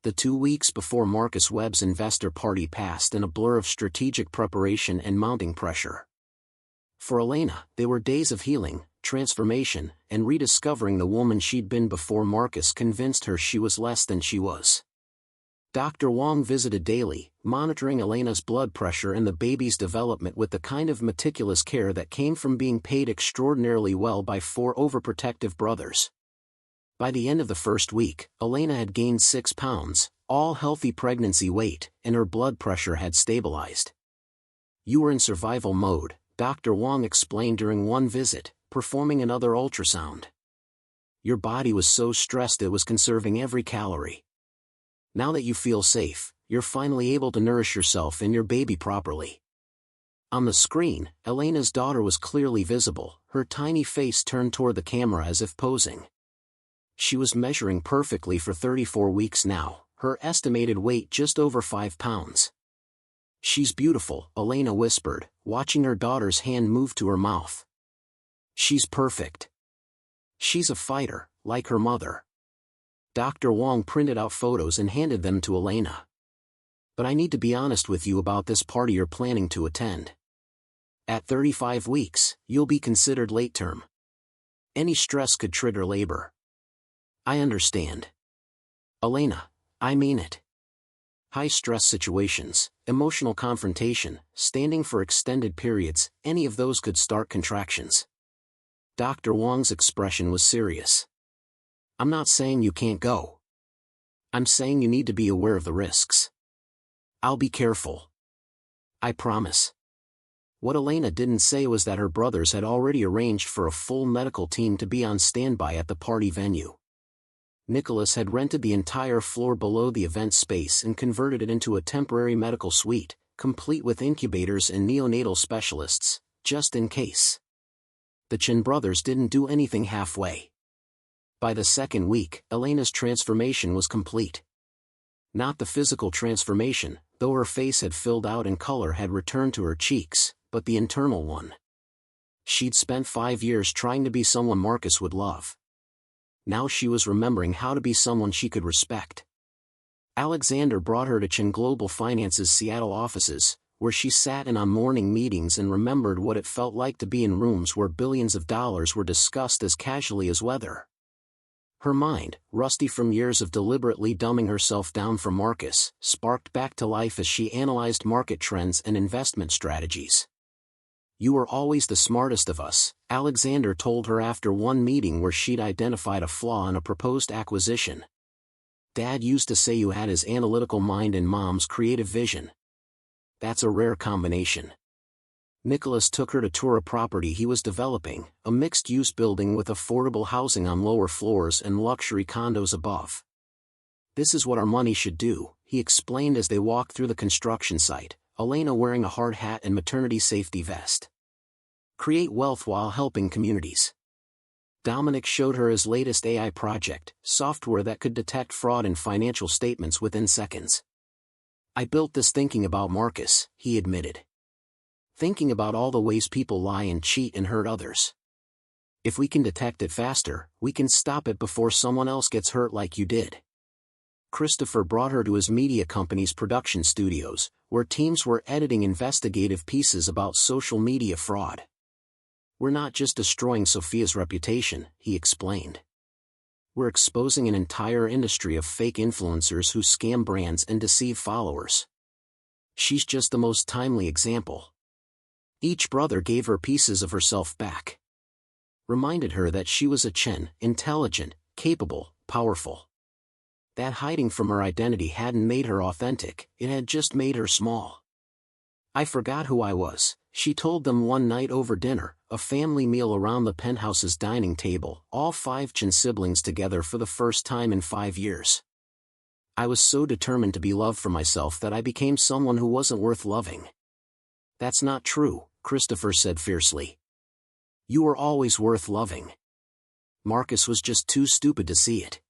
Speaker 1: The 2 weeks before Marcus Webb's investor party passed in a blur of strategic preparation and mounting pressure. For Elena, they were days of healing, transformation, and rediscovering the woman she'd been before Marcus convinced her she was less than she was. Dr. Wong visited daily, monitoring Elena's blood pressure and the baby's development with the kind of meticulous care that came from being paid extraordinarily well by 4 overprotective brothers. By the end of the first week, Elena had gained 6 pounds, all healthy pregnancy weight, and her blood pressure had stabilized. "You were in survival mode," Dr. Wong explained during one visit, performing another ultrasound. "Your body was so stressed it was conserving every calorie. Now that you feel safe, you're finally able to nourish yourself and your baby properly." On the screen, Elena's daughter was clearly visible, her tiny face turned toward the camera as if posing. She was measuring perfectly for 34 weeks now, her estimated weight just over 5 pounds. "She's beautiful," Elena whispered, watching her daughter's hand move to her mouth. "She's perfect. She's a fighter, like her mother." Dr. Wong printed out photos and handed them to Elena. "But I need to be honest with you about this party you're planning to attend. At 35 weeks, you'll be considered late term. Any stress could trigger labor." "I understand. Elena, I mean it. High-stress situations, emotional confrontation, standing for extended periods, any of those could start contractions." Dr. Wong's expression was serious. "I'm not saying you can't go. I'm saying you need to be aware of the risks. I'll be careful. I promise." What Elena didn't say was that her brothers had already arranged for a full medical team to be on standby at the party venue. Nicholas had rented the entire floor below the event space and converted it into a temporary medical suite, complete with incubators and neonatal specialists, just in case. The Chen brothers didn't do anything halfway. By the second week, Elena's transformation was complete. Not the physical transformation, though her face had filled out and color had returned to her cheeks, but the internal one. She'd spent 5 years trying to be someone Marcus would love. Now she was remembering how to be someone she could respect. Alexander brought her to Chen Global Finance's Seattle offices, where she sat in on morning meetings and remembered what it felt like to be in rooms where billions of dollars were discussed as casually as weather. Her mind, rusty from years of deliberately dumbing herself down for Marcus, sparked back to life as she analyzed market trends and investment strategies. "You were always the smartest of us," Alexander told her after one meeting where she'd identified a flaw in a proposed acquisition. "Dad used to say you had his analytical mind and Mom's creative vision. That's a rare combination." Nicholas took her to tour a property he was developing, a mixed-use building with affordable housing on lower floors and luxury condos above. "This is what our money should do," he explained as they walked through the construction site, Elena wearing a hard hat and maternity safety vest. "Create wealth while helping communities." Dominic showed her his latest AI project, software that could detect fraud in financial statements within seconds. "I built this thinking about Marcus," he admitted. "Thinking about all the ways people lie and cheat and hurt others. If we can detect it faster, we can stop it before someone else gets hurt like you did." Christopher brought her to his media company's production studios, where teams were editing investigative pieces about social media fraud. "We're not just destroying Sophia's reputation," he explained. "We're exposing an entire industry of fake influencers who scam brands and deceive followers. She's just the most timely example." Each brother gave her pieces of herself back. Reminded her that she was a Chen, intelligent, capable, powerful. That hiding from her identity hadn't made her authentic, it had just made her small. "I forgot who I was," she told them one night over dinner, a family meal around the penthouse's dining table, all 5 Chen siblings together for the first time in 5 years. "I was so determined to be loved for myself that I became someone who wasn't worth loving." "That's not true," Christopher said fiercely. "You were always worth loving. Marcus was just too stupid to see it."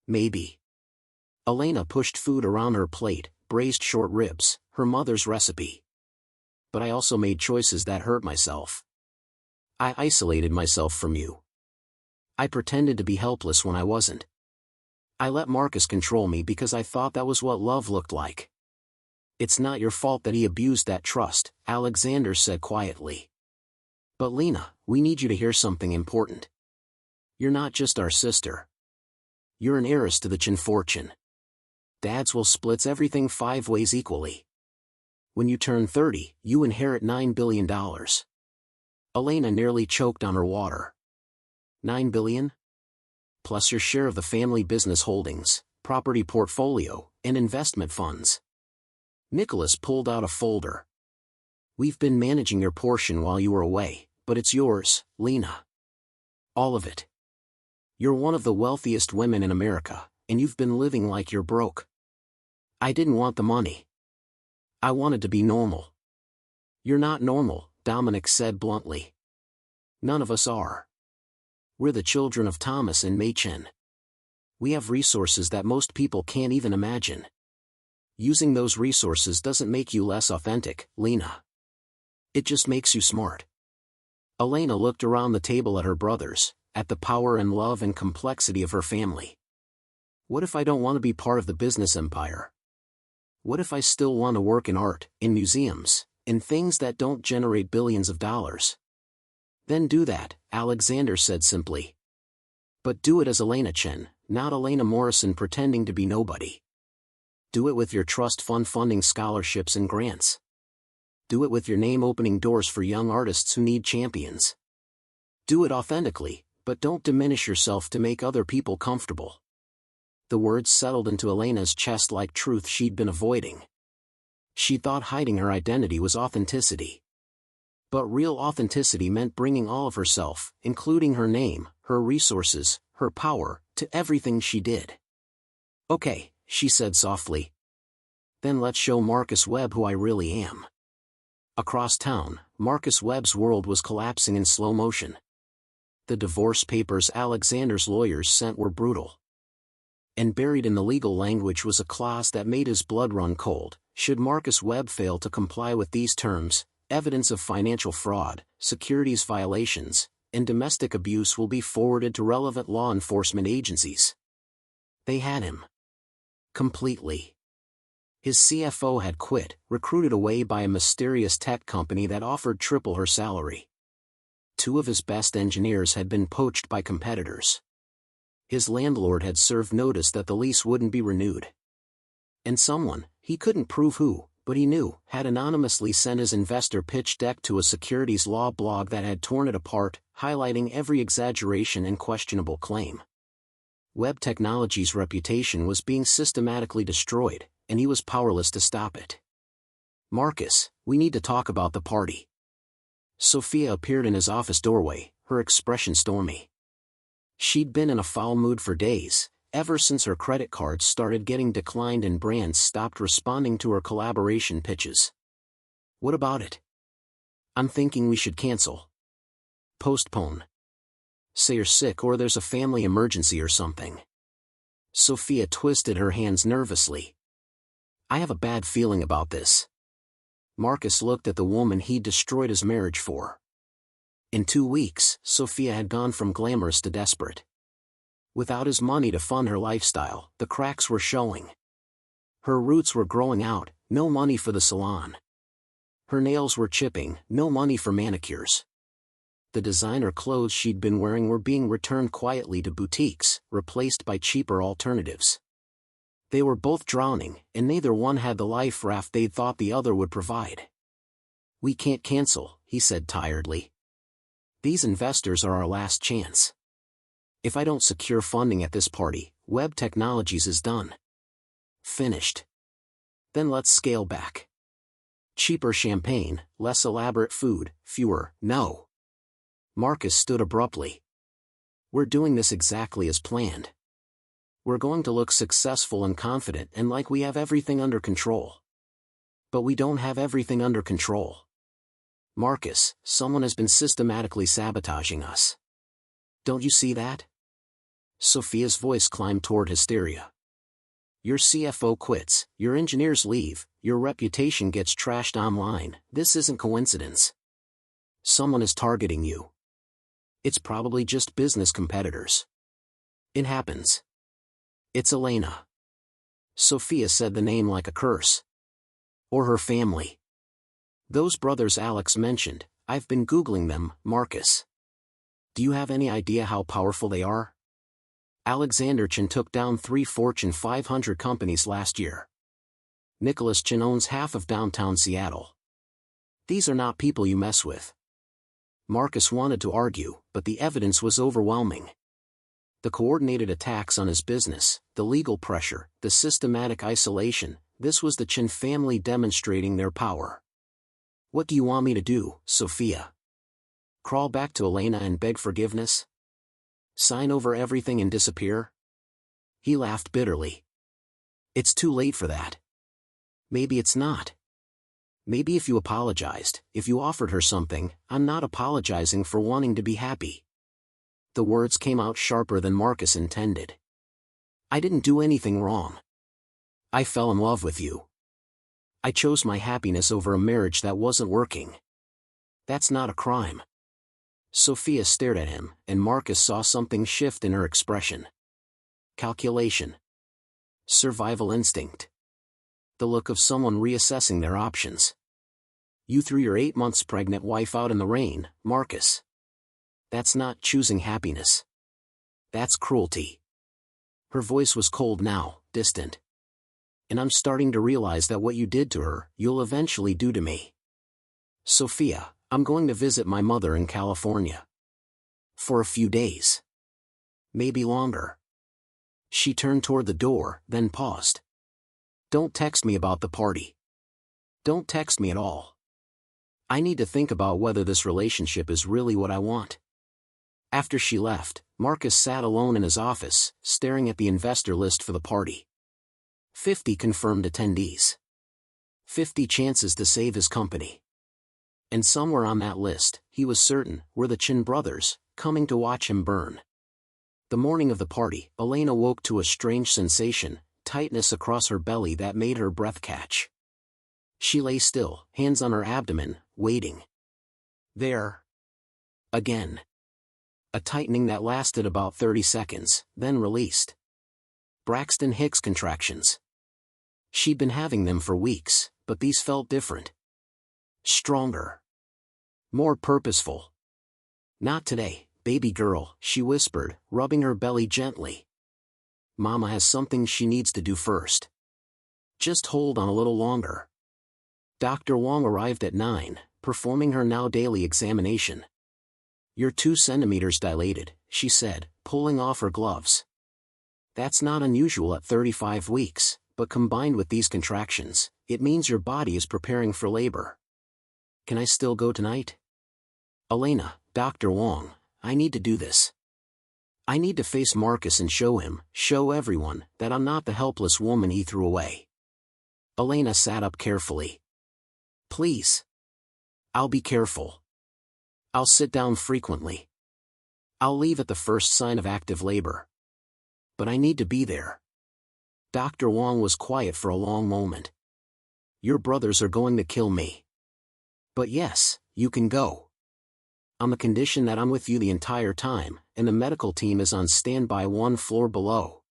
Speaker 1: "Maybe." Elena pushed food around her plate, braised short ribs, her mother's recipe. "But I also made choices that hurt myself. I isolated myself from you. I pretended to be helpless when I wasn't. I let Marcus control me because I thought that was what love looked like." "It's not your fault that he abused that trust," Alexander said quietly. But Lena, we need you to hear something important. You're not just our sister. You're an heiress to the Chen fortune. Dad's will splits everything 5 ways equally. When you turn 30, you inherit $9 billion. Elena nearly choked on her water. $9 billion? Plus your share of the family business holdings, property portfolio, and investment funds. Nicholas pulled out a folder. We've been managing your portion while you were away, but it's yours, Lena. All of it. You're one of the wealthiest women in America, and you've been living like you're broke. I didn't want the money. I wanted to be normal. You're not normal, Dominic said bluntly. None of us are. We're the children of Thomas and May Chen. We have resources that most people can't even imagine. Using those resources doesn't make you less authentic, Lena. It just makes you smart. Elena looked around the table at her brothers, at the power and love and complexity of her family. What if I don't want to be part of the business empire? What if I still want to work in art, in museums, in things that don't generate billions of dollars? Then do that, Alexander said simply. But do it as Elena Chen, not Elena Morrison pretending to be nobody. Do it with your trust fund funding scholarships and grants. Do it with your name opening doors for young artists who need champions. Do it authentically, but don't diminish yourself to make other people comfortable. The words settled into Elena's chest like truth she'd been avoiding. She thought hiding her identity was authenticity. But real authenticity meant bringing all of herself, including her name, her resources, her power, to everything she did. Okay, she said softly. Then let's show Marcus Webb who I really am. Across town, Marcus Webb's world was collapsing in slow motion. The divorce papers Alexander's lawyers sent were brutal. And buried in the legal language was a clause that made his blood run cold. Should Marcus Webb fail to comply with these terms, evidence of financial fraud, securities violations, and domestic abuse will be forwarded to relevant law enforcement agencies. They had him. Completely. His CFO had quit, recruited away by a mysterious tech company that offered triple her salary. 2 of his best engineers had been poached by competitors. His landlord had served notice that the lease wouldn't be renewed. And someone, he couldn't prove who, but he knew, had anonymously sent his investor pitch deck to a securities law blog that had torn it apart, highlighting every exaggeration and questionable claim. Webb Technologies' reputation was being systematically destroyed, and he was powerless to stop it. Marcus, we need to talk about the party. Sophia appeared in his office doorway, her expression stormy. She'd been in a foul mood for days, ever since her credit cards started getting declined and brands stopped responding to her collaboration pitches. What about it? I'm thinking we should cancel. Postpone. Say you're sick or there's a family emergency or something. Sophia twisted her hands nervously. I have a bad feeling about this. Marcus looked at the woman he'd destroyed his marriage for. In 2 weeks, Sophia had gone from glamorous to desperate. Without his money to fund her lifestyle, the cracks were showing. Her roots were growing out, no money for the salon. Her nails were chipping, no money for manicures. The designer clothes she'd been wearing were being returned quietly to boutiques, replaced by cheaper alternatives. They were both drowning, and neither one had the life raft they'd thought the other would provide. We can't cancel, he said tiredly. These investors are our last chance. If I don't secure funding at this party, Webb Technologies is done. Finished. Then let's scale back. Cheaper champagne, less elaborate food, fewer, no. Marcus stood abruptly. We're doing this exactly as planned. We're going to look successful and confident and like we have everything under control. But we don't have everything under control. Marcus, someone has been systematically sabotaging us. Don't you see that? Sophia's voice climbed toward hysteria. Your CFO quits, your engineers leave, your reputation gets trashed online. This isn't coincidence. Someone is targeting you. It's probably just business competitors. It happens. It's Elena. Sophia said the name like a curse. Or her family. Those brothers Alex mentioned, I've been Googling them, Marcus. Do you have any idea how powerful they are? Alexander Chen took down 3 Fortune 500 companies last year. Nicholas Chen owns half of downtown Seattle. These are not people you mess with. Marcus wanted to argue, but the evidence was overwhelming. The coordinated attacks on his business, the legal pressure, the systematic isolation, this was the Chen family demonstrating their power. What do you want me to do, Sophia? Crawl back to Elena and beg forgiveness? Sign over everything and disappear? He laughed bitterly. It's too late for that. Maybe it's not. Maybe if you apologized, if you offered her something, I'm not apologizing for wanting to be happy. The words came out sharper than Marcus intended. I didn't do anything wrong. I fell in love with you. I chose my happiness over a marriage that wasn't working. That's not a crime. Sophia stared at him, and Marcus saw something shift in her expression. Calculation. Survival instinct. The look of someone reassessing their options. You threw your 8 months pregnant wife out in the rain, Marcus. That's not choosing happiness. That's cruelty. Her voice was cold now, distant. And I'm starting to realize that what you did to her, you'll eventually do to me. Sophia, I'm going to visit my mother in California. For a few days. Maybe longer. She turned toward the door, then paused. Don't text me about the party. Don't text me at all. I need to think about whether this relationship is really what I want. After she left, Marcus sat alone in his office, staring at the investor list for the party. 50 confirmed attendees. 50 chances to save his company. And somewhere on that list, he was certain, were the Chen brothers, coming to watch him burn. The morning of the party, Elena woke to a strange sensation, tightness across her belly that made her breath catch. She lay still, hands on her abdomen, waiting. There. Again. A tightening that lasted about 30 seconds, then released. Braxton Hicks contractions. She'd been having them for weeks, but these felt different. Stronger. More purposeful. Not today, baby girl, she whispered, rubbing her belly gently. Mama has something she needs to do first. Just hold on a little longer. Dr. Wong arrived at 9, performing her now daily examination. You're 2 centimeters dilated, she said, pulling off her gloves. That's not unusual at 35 weeks, but combined with these contractions, it means your body is preparing for labor. Can I still go tonight? Elena, Dr. Wong, I need to do this. I need to face Marcus and show everyone, that I'm not the helpless woman he threw away. Elena sat up carefully. Please. I'll be careful. I'll sit down frequently. I'll leave at the first sign of active labor. But I need to be there. Dr. Wong was quiet for a long moment. Your brothers are going to kill me. But yes, you can go. On the condition that I'm with you the entire time, and the medical team is on standby 1 floor below.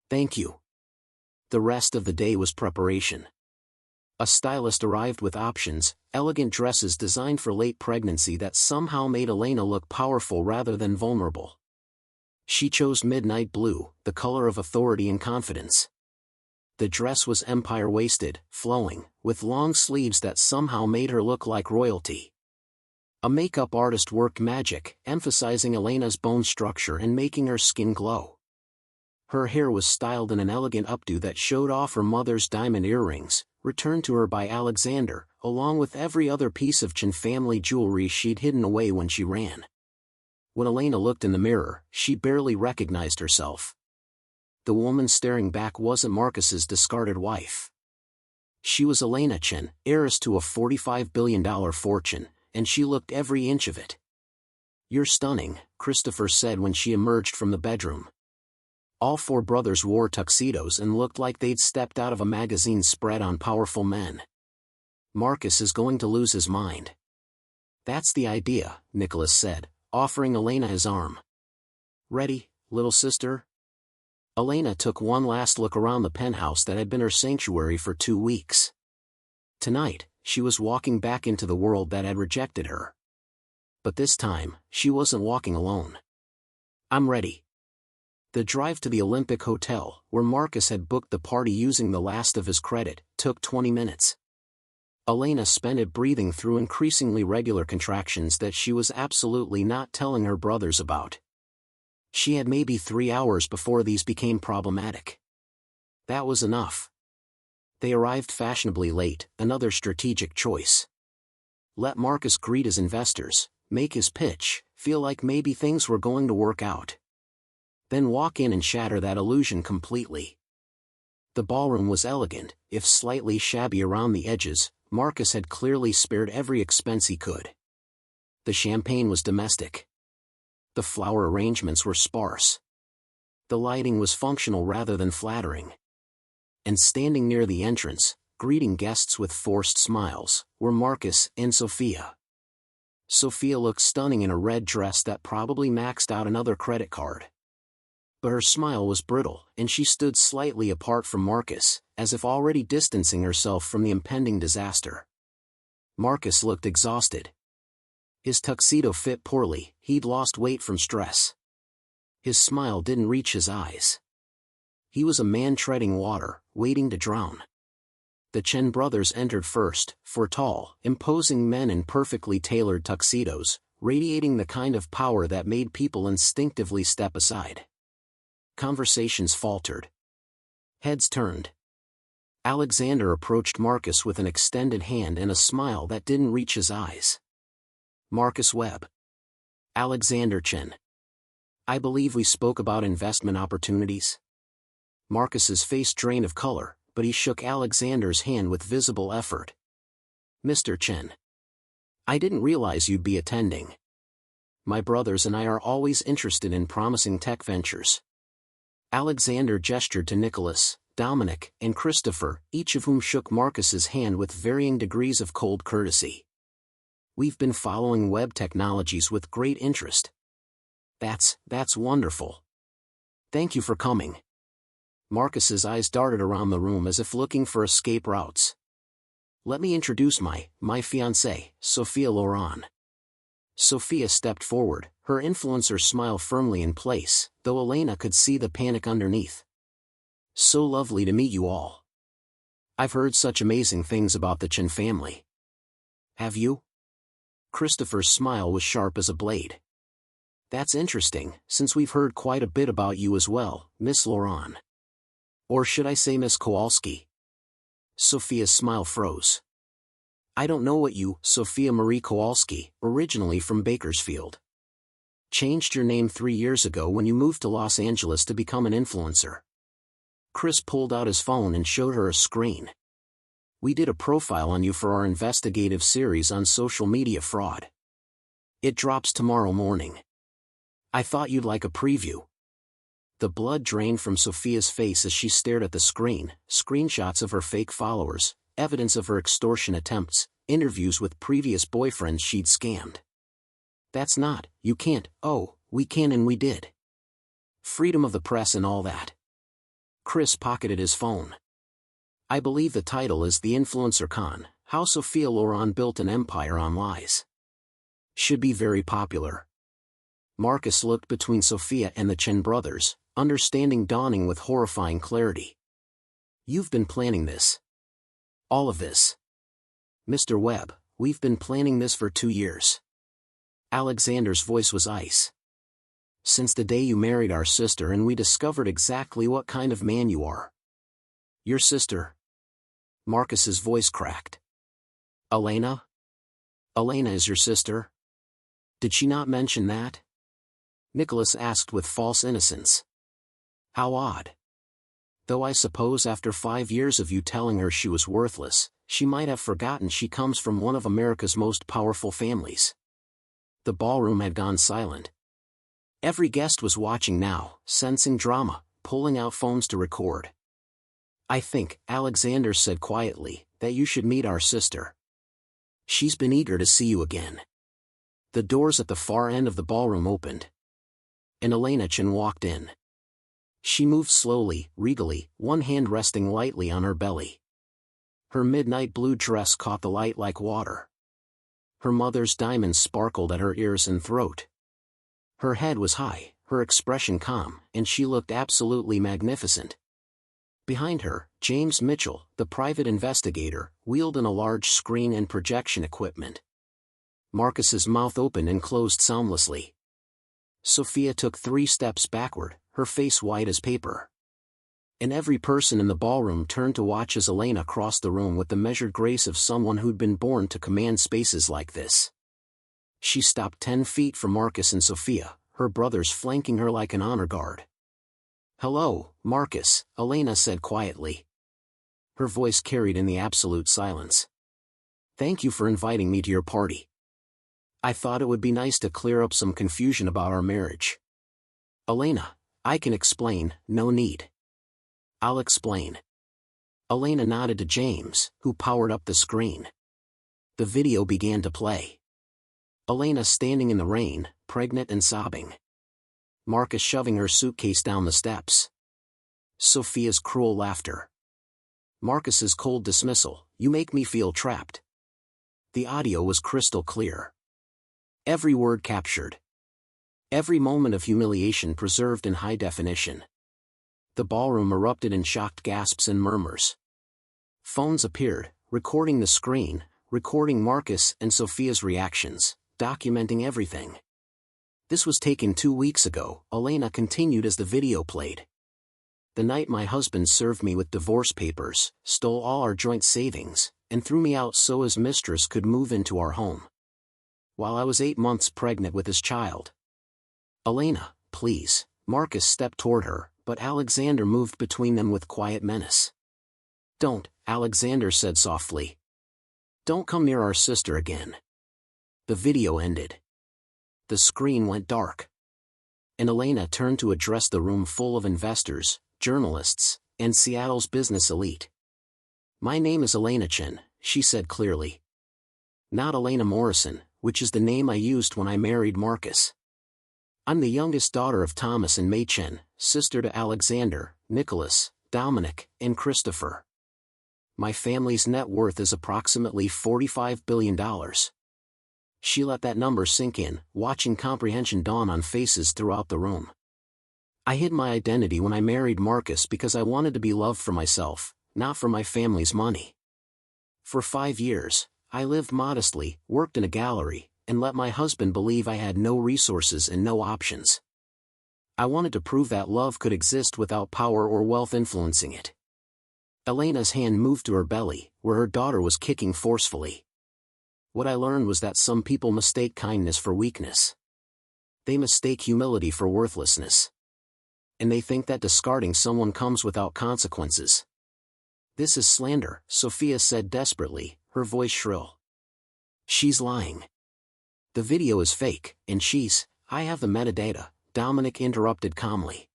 Speaker 1: Thank you. The rest of the day was preparation. A stylist arrived with options, elegant dresses designed for late pregnancy that somehow made Elena look powerful rather than vulnerable. She chose midnight blue, the color of authority and confidence. The dress was empire-waisted, flowing, with long sleeves that somehow made her look like royalty. A makeup artist worked magic, emphasizing Elena's bone structure and making her skin glow. Her hair was styled in an elegant updo that showed off her mother's diamond earrings, returned to her by Alexander, along with every other piece of Chen family jewelry she'd hidden away when she ran. When Elena looked in the mirror, she barely recognized herself. The woman staring back wasn't Marcus's discarded wife. She was Elena Chen, heiress to a $45 billion fortune, and she looked every inch of it. You're stunning, Christopher said when she emerged from the bedroom. All 4 brothers wore tuxedos and looked like they'd stepped out of a magazine spread on powerful men. Marcus is going to lose his mind. That's the idea, Nicholas said, offering Elena his arm. Ready, little sister? Elena took one last look around the penthouse that had been her sanctuary for 2 weeks. Tonight, she was walking back into the world that had rejected her. But this time, she wasn't walking alone. "I'm ready." The drive to the Olympic Hotel, where Marcus had booked the party using the last of his credit, took 20 minutes. Elena spent it breathing through increasingly regular contractions that she was absolutely not telling her brothers about. She had maybe 3 hours before these became problematic. That was enough. They arrived fashionably late, another strategic choice. Let Marcus greet his investors, make his pitch, feel like maybe things were going to work out. Then walk in and shatter that illusion completely. The ballroom was elegant, if slightly shabby around the edges. Marcus had clearly spared every expense he could. The champagne was domestic. The flower arrangements were sparse. The lighting was functional rather than flattering. And standing near the entrance, greeting guests with forced smiles, were Marcus and Sophia. Sophia looked stunning in a red dress that probably maxed out another credit card. But her smile was brittle, and she stood slightly apart from Marcus, as if already distancing herself from the impending disaster. Marcus looked exhausted. His tuxedo fit poorly, he'd lost weight from stress. His smile didn't reach his eyes. He was a man treading water, waiting to drown. The Chen brothers entered first, four tall, imposing men in perfectly tailored tuxedos, radiating the kind of power that made people instinctively step aside. Conversations faltered. Heads turned. Alexander approached Marcus with an extended hand and a smile that didn't reach his eyes. Marcus Webb. Alexander Chen. "I believe we spoke about investment opportunities." Marcus's face drained of color, but he shook Alexander's hand with visible effort. "Mr. Chen. I didn't realize you'd be attending. My brothers and I are always interested in promising tech ventures." Alexander gestured to Nicholas, Dominic, and Christopher, each of whom shook Marcus's hand with varying degrees of cold courtesy. "We've been following web technologies with great interest." That's wonderful. Thank you for coming." Marcus's eyes darted around the room as if looking for escape routes. "Let me introduce my fiancée, Sophia Laurent." Sophia stepped forward, her influencer smile firmly in place, though Elena could see the panic underneath. "So lovely to meet you all. I've heard such amazing things about the Chen family." "Have you?" Christopher's smile was sharp as a blade. "That's interesting, since we've heard quite a bit about you as well, Miss Laurent. Or should I say Miss Kowalski?" Sophia's smile froze. "I don't know what you, Sophia Marie Kowalski, originally from Bakersfield. Changed your name 3 years ago when you moved to Los Angeles to become an influencer." Chris pulled out his phone and showed her a screen. "We did a profile on you for our investigative series on social media fraud. It drops tomorrow morning. I thought you'd like a preview." The blood drained from Sophia's face as she stared at the screen, screenshots of her fake followers, evidence of her extortion attempts, interviews with previous boyfriends she'd scammed. "That's not, you can't." "Oh, we can and we did. Freedom of the press and all that." Chris pocketed his phone. "I believe the title is The Influencer Con, How Sophia Laurent Built an Empire on Lies. Should be very popular." Marcus looked between Sophia and the Chen brothers, understanding dawning with horrifying clarity. "You've been planning this. All of this." "Mr. Webb, we've been planning this for 2 years." Alexander's voice was ice. "Since the day you married our sister and we discovered exactly what kind of man you are." "Your sister?" Marcus's voice cracked. "Elena? Elena is your sister? Did she not mention that?" Nicholas asked with false innocence. "How odd. Though I suppose after 5 years of you telling her she was worthless, she might have forgotten she comes from one of America's most powerful families." The ballroom had gone silent. Every guest was watching now, sensing drama, pulling out phones to record. "I think," Alexander said quietly, "that you should meet our sister. She's been eager to see you again." The doors at the far end of the ballroom opened. And Elena Chen walked in. She moved slowly, regally, one hand resting lightly on her belly. Her midnight blue dress caught the light like water. Her mother's diamonds sparkled at her ears and throat. Her head was high, her expression calm, and she looked absolutely magnificent. Behind her, James Mitchell, the private investigator, wheeled in a large screen and projection equipment. Marcus's mouth opened and closed soundlessly. Sophia took 3 steps backward, her face white as paper. And every person in the ballroom turned to watch as Elena crossed the room with the measured grace of someone who'd been born to command spaces like this. She stopped 10 feet from Marcus and Sophia, her brothers flanking her like an honor guard. "Hello, Marcus," Elena said quietly. Her voice carried in the absolute silence. "Thank you for inviting me to your party. I thought it would be nice to clear up some confusion about our marriage." "Elena, I can explain, no need." "I'll explain." Elena nodded to James, who powered up the screen. The video began to play. Elena standing in the rain, pregnant and sobbing. Marcus shoving her suitcase down the steps. Sophia's cruel laughter. Marcus's cold dismissal, "You make me feel trapped." The audio was crystal clear. Every word captured. Every moment of humiliation preserved in high definition. The ballroom erupted in shocked gasps and murmurs. Phones appeared, recording the screen, recording Marcus and Sophia's reactions, documenting everything. "This was taken 2 weeks ago," Elena continued as the video played. "The night my husband served me with divorce papers, stole all our joint savings, and threw me out so his mistress could move into our home. While I was 8 months pregnant with his child." "Elena, please." Marcus stepped toward her, but Alexander moved between them with quiet menace. "Don't," Alexander said softly. "Don't come near our sister again." The video ended. The screen went dark. And Elena turned to address the room full of investors, journalists, and Seattle's business elite. "My name is Elena Chen," she said clearly. "Not Elena Morrison, which is the name I used when I married Marcus. I'm the youngest daughter of Thomas and May Chen, sister to Alexander, Nicholas, Dominic, and Christopher. My family's net worth is approximately $45 billion. She let that number sink in, watching comprehension dawn on faces throughout the room. "I hid my identity when I married Marcus because I wanted to be loved for myself, not for my family's money. For 5 years, I lived modestly, worked in a gallery, and let my husband believe I had no resources and no options. I wanted to prove that love could exist without power or wealth influencing it." Elena's hand moved to her belly, where her daughter was kicking forcefully. "What I learned was that some people mistake kindness for weakness. They mistake humility for worthlessness. And they think that discarding someone comes without consequences." "This is slander," Sophia said desperately, her voice shrill. "She's lying. The video is fake, and I have the metadata," Dominic interrupted calmly.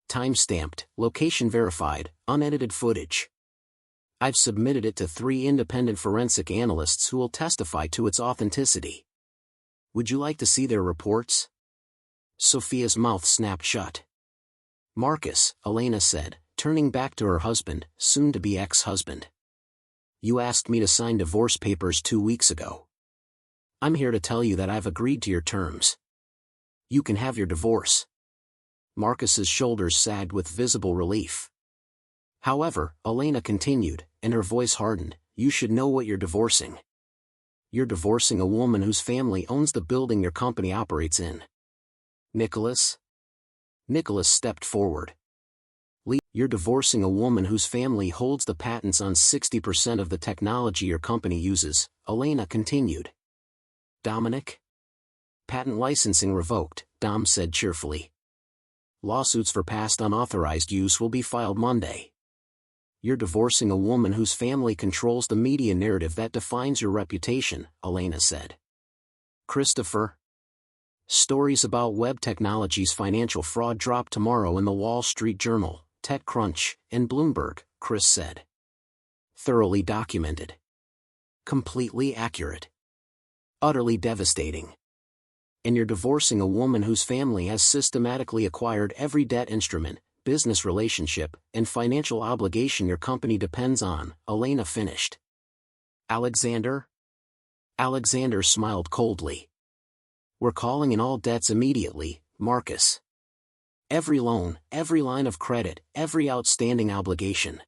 Speaker 1: "Time-stamped, location verified, unedited footage. I've submitted it to 3 independent forensic analysts who will testify to its authenticity. Would you like to see their reports?" Sophia's mouth snapped shut. "Marcus," Elena said, turning back to her husband, soon-to-be ex-husband. "You asked me to sign divorce papers 2 weeks ago. I'm here to tell you that I've agreed to your terms. You can have your divorce." Marcus's shoulders sagged with visible relief. "However," Elena continued, and her voice hardened, "you should know what you're divorcing. You're divorcing a woman whose family owns the building your company operates in." "Nicholas?" Nicholas stepped forward. "You're divorcing a woman whose family holds the patents on 60% of the technology your company uses," Elena continued. "Dominic?" "Patent licensing revoked," Dom said cheerfully. "Lawsuits for past unauthorized use will be filed Monday. You're divorcing a woman whose family controls the media narrative that defines your reputation," Elena said. "Christopher?" "Stories about Webb Technologies' financial fraud drop tomorrow in the Wall Street Journal, TechCrunch, and Bloomberg," Chris said. "Thoroughly documented. Completely accurate. Utterly devastating. And you're divorcing a woman whose family has systematically acquired every debt instrument, business relationship, and financial obligation your company depends on," Elena finished. "Alexander?" Alexander smiled coldly. We're calling in all debts immediately, Marcus. Every loan, every line of credit, every outstanding obligation.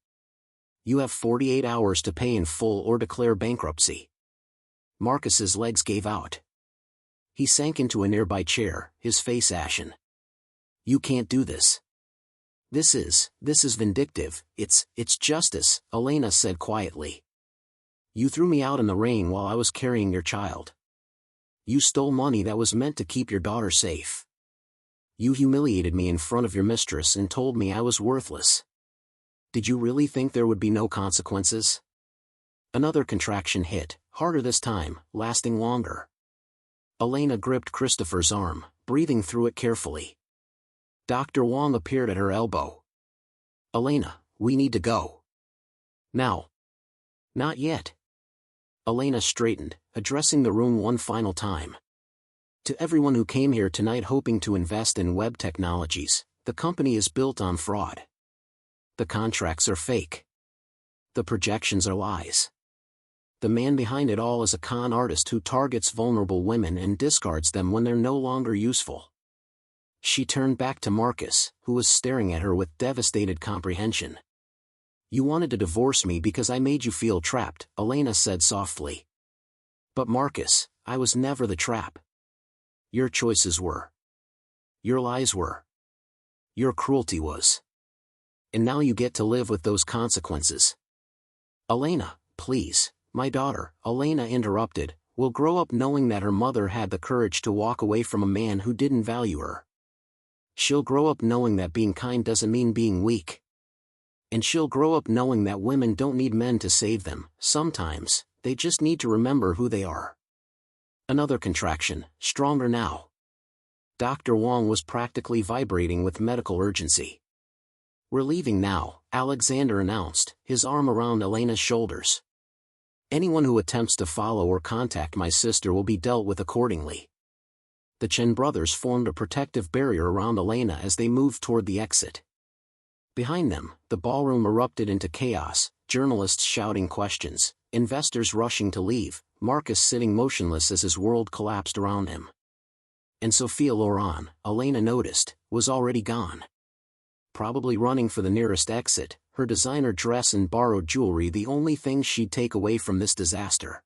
Speaker 1: You have 48 hours to pay in full or declare bankruptcy. Marcus's legs gave out. He sank into a nearby chair, his face ashen. You can't do this. This is vindictive, it's justice, Elena said quietly. You threw me out in the rain while I was carrying your child. You stole money that was meant to keep your daughter safe. You humiliated me in front of your mistress and told me I was worthless. Did you really think there would be no consequences? Another contraction hit, harder this time, lasting longer. Elena gripped Christopher's arm, breathing through it carefully. Dr. Wong appeared at her elbow. Elena, we need to go. Now. Not yet. Elena straightened, addressing the room one final time. To everyone who came here tonight hoping to invest in Webb Technologies, the company is built on fraud. The contracts are fake. The projections are lies. The man behind it all is a con artist who targets vulnerable women and discards them when they're no longer useful. She turned back to Marcus, who was staring at her with devastated comprehension. You wanted to divorce me because I made you feel trapped, Elena said softly. But Marcus, I was never the trap. Your choices were. Your lies were. Your cruelty was. And now you get to live with those consequences. Elena, please, my daughter, Elena interrupted, will grow up knowing that her mother had the courage to walk away from a man who didn't value her. She'll grow up knowing that being kind doesn't mean being weak. And she'll grow up knowing that women don't need men to save them, sometimes, they just need to remember who they are. Another contraction, stronger now. Dr. Wong was practically vibrating with medical urgency. We're leaving now, Alexander announced, his arm around Elena's shoulders. Anyone who attempts to follow or contact my sister will be dealt with accordingly. The Chen brothers formed a protective barrier around Elena as they moved toward the exit. Behind them, the ballroom erupted into chaos, journalists shouting questions, investors rushing to leave, Marcus sitting motionless as his world collapsed around him. And Sophia Laurent, Elena noticed, was already gone. Probably running for the nearest exit, her designer dress and borrowed jewelry the only things she'd take away from this disaster.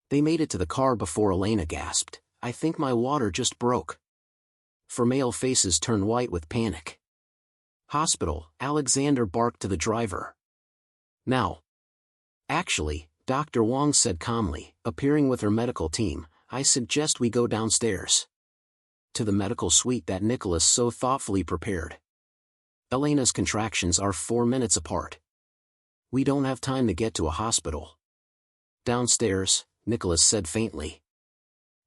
Speaker 1: They made it to the car before Elena gasped, I think my water just broke. Female faces turned white with panic. Hospital, Alexander barked to the driver. Now. Actually, Dr. Wong said calmly, appearing with her medical team, I suggest we go downstairs. To the medical suite that Nicholas so thoughtfully prepared. Elena's contractions are 4 minutes apart. We don't have time to get to a hospital. Downstairs, Nicholas said faintly.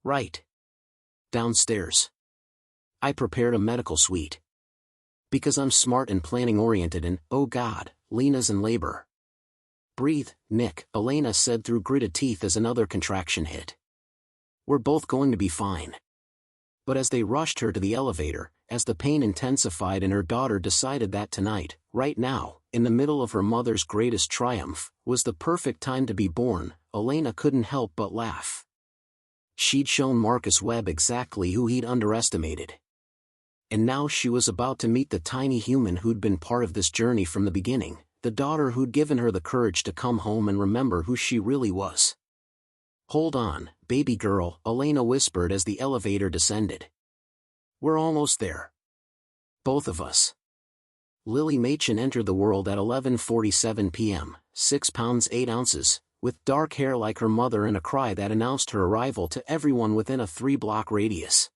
Speaker 1: Right. Downstairs. I prepared a medical suite. Because I'm smart and planning-oriented and, oh God, Lena's in labor. Breathe, Nick, Elena said through gritted teeth as another contraction hit. We're both going to be fine. But as they rushed her to the elevator, as the pain intensified and her daughter decided that tonight, right now, in the middle of her mother's greatest triumph, was the perfect time to be born, Elena couldn't help but laugh. She'd shown Marcus Webb exactly who he'd underestimated. And now she was about to meet the tiny human who'd been part of this journey from the beginning, the daughter who'd given her the courage to come home and remember who she really was. Hold on, baby girl, Elena whispered as the elevator descended. We're almost there. Both of us. Lily Machen entered the world at 11:47 p.m., 6 pounds 8 ounces, with dark hair like her mother and a cry that announced her arrival to everyone within a 3-block radius.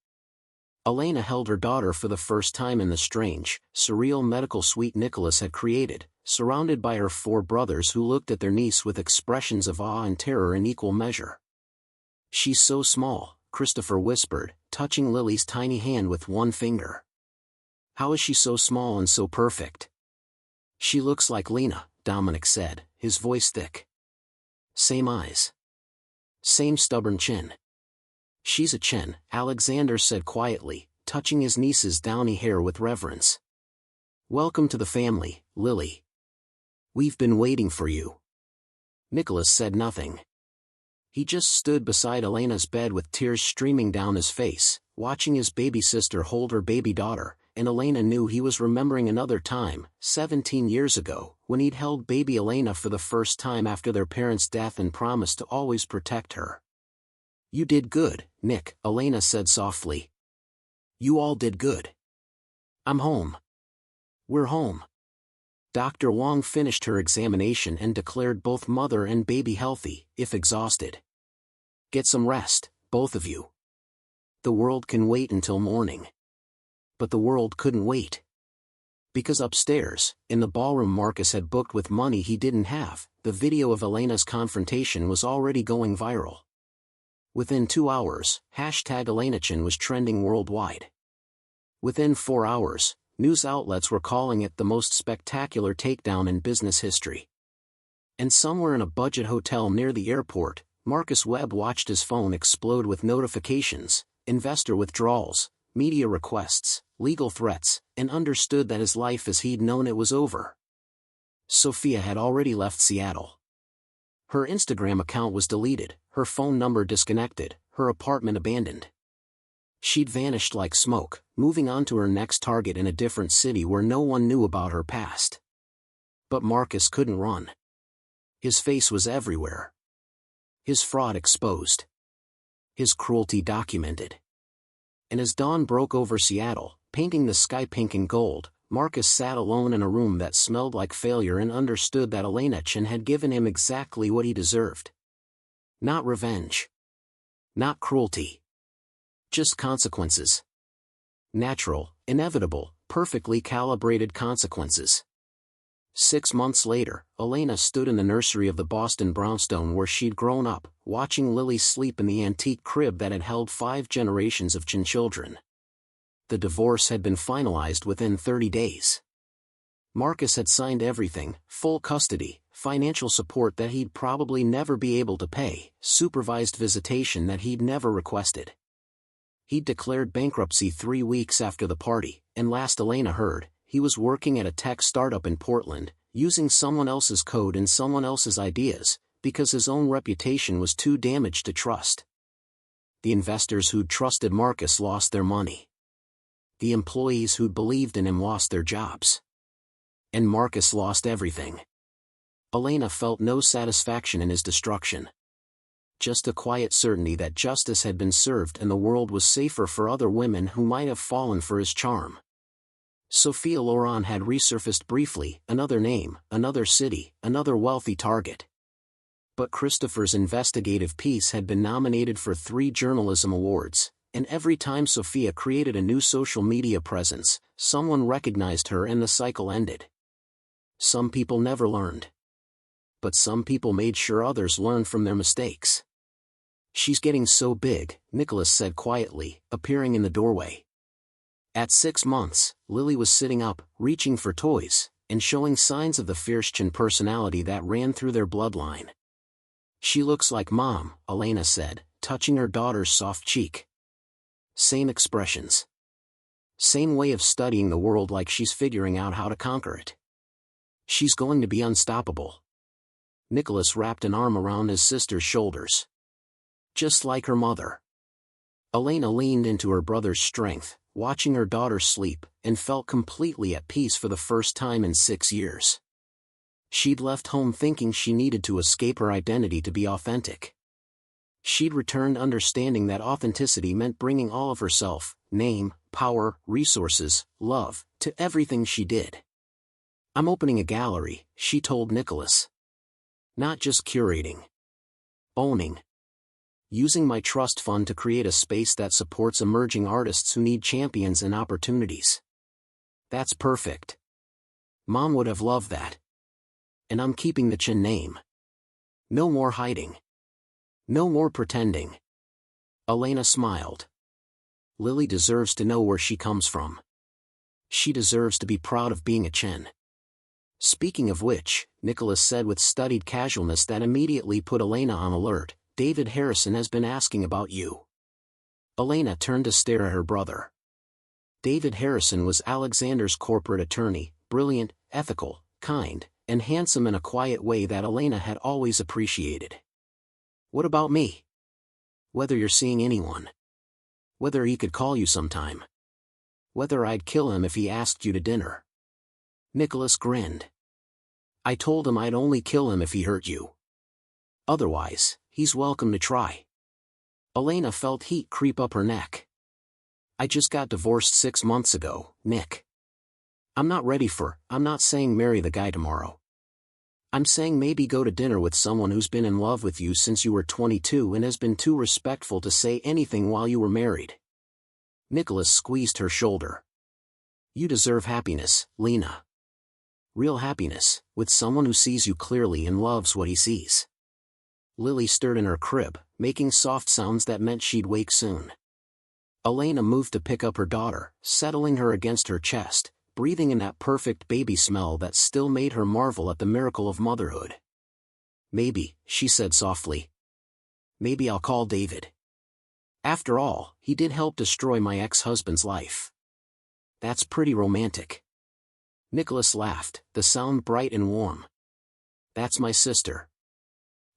Speaker 1: Elena held her daughter for the first time in the strange, surreal medical suite Nicholas had created, surrounded by her 4 brothers who looked at their niece with expressions of awe and terror in equal measure. She's so small, Christopher whispered, touching Lily's tiny hand with one finger. How is she so small and so perfect? She looks like Lena, Dominic said, his voice thick. Same eyes. Same stubborn chin. She's a Chen, Alexander said quietly, touching his niece's downy hair with reverence. Welcome to the family, Lily. We've been waiting for you. Nicholas said nothing. He just stood beside Elena's bed with tears streaming down his face, watching his baby sister hold her baby daughter, and Elena knew he was remembering another time, 17 years ago, when he'd held baby Elena for the first time after their parents' death and promised to always protect her. "You did good, Nick," Elena said softly. "You all did good. I'm home. We're home." Dr. Wong finished her examination and declared both mother and baby healthy, if exhausted. "Get some rest, both of you. The world can wait until morning." But the world couldn't wait. Because upstairs, in the ballroom Marcus had booked with money he didn't have, the video of Elena's confrontation was already going viral. Within 2 hours, #Elena Chen was trending worldwide. Within 4 hours, news outlets were calling it the most spectacular takedown in business history. And somewhere in a budget hotel near the airport, Marcus Webb watched his phone explode with notifications, investor withdrawals, media requests, legal threats, and understood that his life as he'd known it was over. Sophia had already left Seattle. Her Instagram account was deleted, her phone number disconnected, her apartment abandoned. She'd vanished like smoke, moving on to her next target in a different city where no one knew about her past. But Marcus couldn't run. His face was everywhere. His fraud exposed. His cruelty documented. And as dawn broke over Seattle, painting the sky pink and gold, Marcus sat alone in a room that smelled like failure and understood that Elena Chen had given him exactly what he deserved. Not revenge. Not cruelty. Just consequences. Natural, inevitable, perfectly calibrated consequences. 6 months later, Elena stood in the nursery of the Boston brownstone where she'd grown up, watching Lily sleep in the antique crib that had held 5 generations of Chen children. The divorce had been finalized within 30 days. Marcus had signed everything: full custody, financial support that he'd probably never be able to pay, supervised visitation that he'd never requested. He'd declared bankruptcy 3 weeks after the party, and last Elena heard, he was working at a tech startup in Portland, using someone else's code and someone else's ideas, because his own reputation was too damaged to trust. The investors who'd trusted Marcus lost their money. The employees who'd believed in him lost their jobs. And Marcus lost everything. Elena felt no satisfaction in his destruction. Just a quiet certainty that justice had been served and the world was safer for other women who might have fallen for his charm. Sophia Laurent had resurfaced briefly, another name, another city, another wealthy target. But Christopher's investigative piece had been nominated for 3 journalism awards, and every time Sophia created a new social media presence, someone recognized her and the cycle ended. Some people never learned. But some people made sure others learned from their mistakes. "She's getting so big," Nicholas said quietly, appearing in the doorway. At 6 months, Lily was sitting up, reaching for toys, and showing signs of the fierce Chen personality that ran through their bloodline. "She looks like Mom," Elena said, touching her daughter's soft cheek. Same expressions. Same way of studying the world, like she's figuring out how to conquer it. She's going to be unstoppable. Nicholas wrapped an arm around his sister's shoulders. Just like her mother. Elena leaned into her brother's strength, watching her daughter sleep, and felt completely at peace for the first time in 6 years. She'd left home thinking she needed to escape her identity to be authentic. She'd returned understanding that authenticity meant bringing all of herself, name, power, resources, love, to everything she did. "I'm opening a gallery," she told Nicholas. "Not just curating. Owning. Using my trust fund to create a space that supports emerging artists who need champions and opportunities." "That's perfect. Mom would have loved that. And I'm keeping the Chen name. No more hiding. No more pretending." Elena smiled. "Lily deserves to know where she comes from. She deserves to be proud of being a Chen." "Speaking of which," Nicholas said with studied casualness that immediately put Elena on alert, "David Harrison has been asking about you." Elena turned to stare at her brother. David Harrison was Alexander's corporate attorney, brilliant, ethical, kind, and handsome in a quiet way that Elena had always appreciated. What about me? Whether you're seeing anyone. Whether he could call you sometime. Whether I'd kill him if he asked you to dinner. Nicholas grinned. I told him I'd only kill him if he hurt you. Otherwise, he's welcome to try. Elena felt heat creep up her neck. I just got divorced 6 months ago, Nick. I'm not saying marry the guy tomorrow. I'm saying maybe go to dinner with someone who's been in love with you since you were 22 and has been too respectful to say anything while you were married. Nicholas squeezed her shoulder. You deserve happiness, Lena. Real happiness, with someone who sees you clearly and loves what he sees. Lily stirred in her crib, making soft sounds that meant she'd wake soon. Elena moved to pick up her daughter, settling her against her chest, breathing in that perfect baby smell that still made her marvel at the miracle of motherhood. Maybe, she said softly. Maybe I'll call David. After all, he did help destroy my ex-husband's life. That's pretty romantic. Nicholas laughed, the sound bright and warm. That's my sister.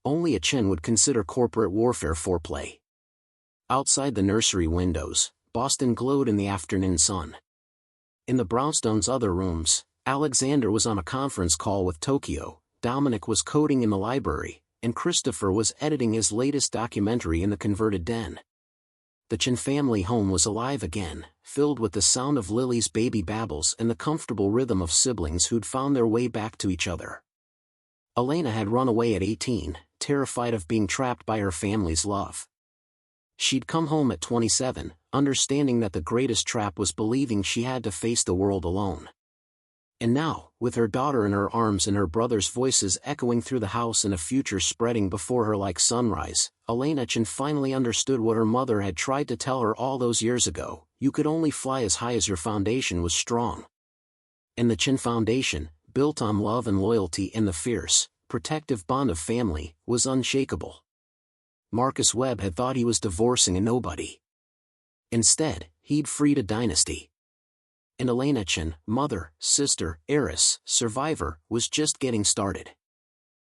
Speaker 1: Only a Chen would consider corporate warfare foreplay. Outside the nursery windows, Boston glowed in the afternoon sun. In the brownstones' other rooms, Alexander was on a conference call with Tokyo, Dominic was coding in the library, and Christopher was editing his latest documentary in the converted den. The Chen family home was alive again, filled with the sound of Lily's baby babbles and the comfortable rhythm of siblings who'd found their way back to each other. Elena had run away at 18, terrified of being trapped by her family's love. She'd come home at 27, understanding that the greatest trap was believing she had to face the world alone. And now, with her daughter in her arms and her brother's voices echoing through the house and a future spreading before her like sunrise, Elena Chen finally understood what her mother had tried to tell her all those years ago: you could only fly as high as your foundation was strong. And the Chen foundation, built on love and loyalty and the fierce, protective bond of family, was unshakable. Marcus Webb had thought he was divorcing a nobody. Instead, he'd freed a dynasty. And Elena Chen, mother, sister, heiress, survivor, was just getting started.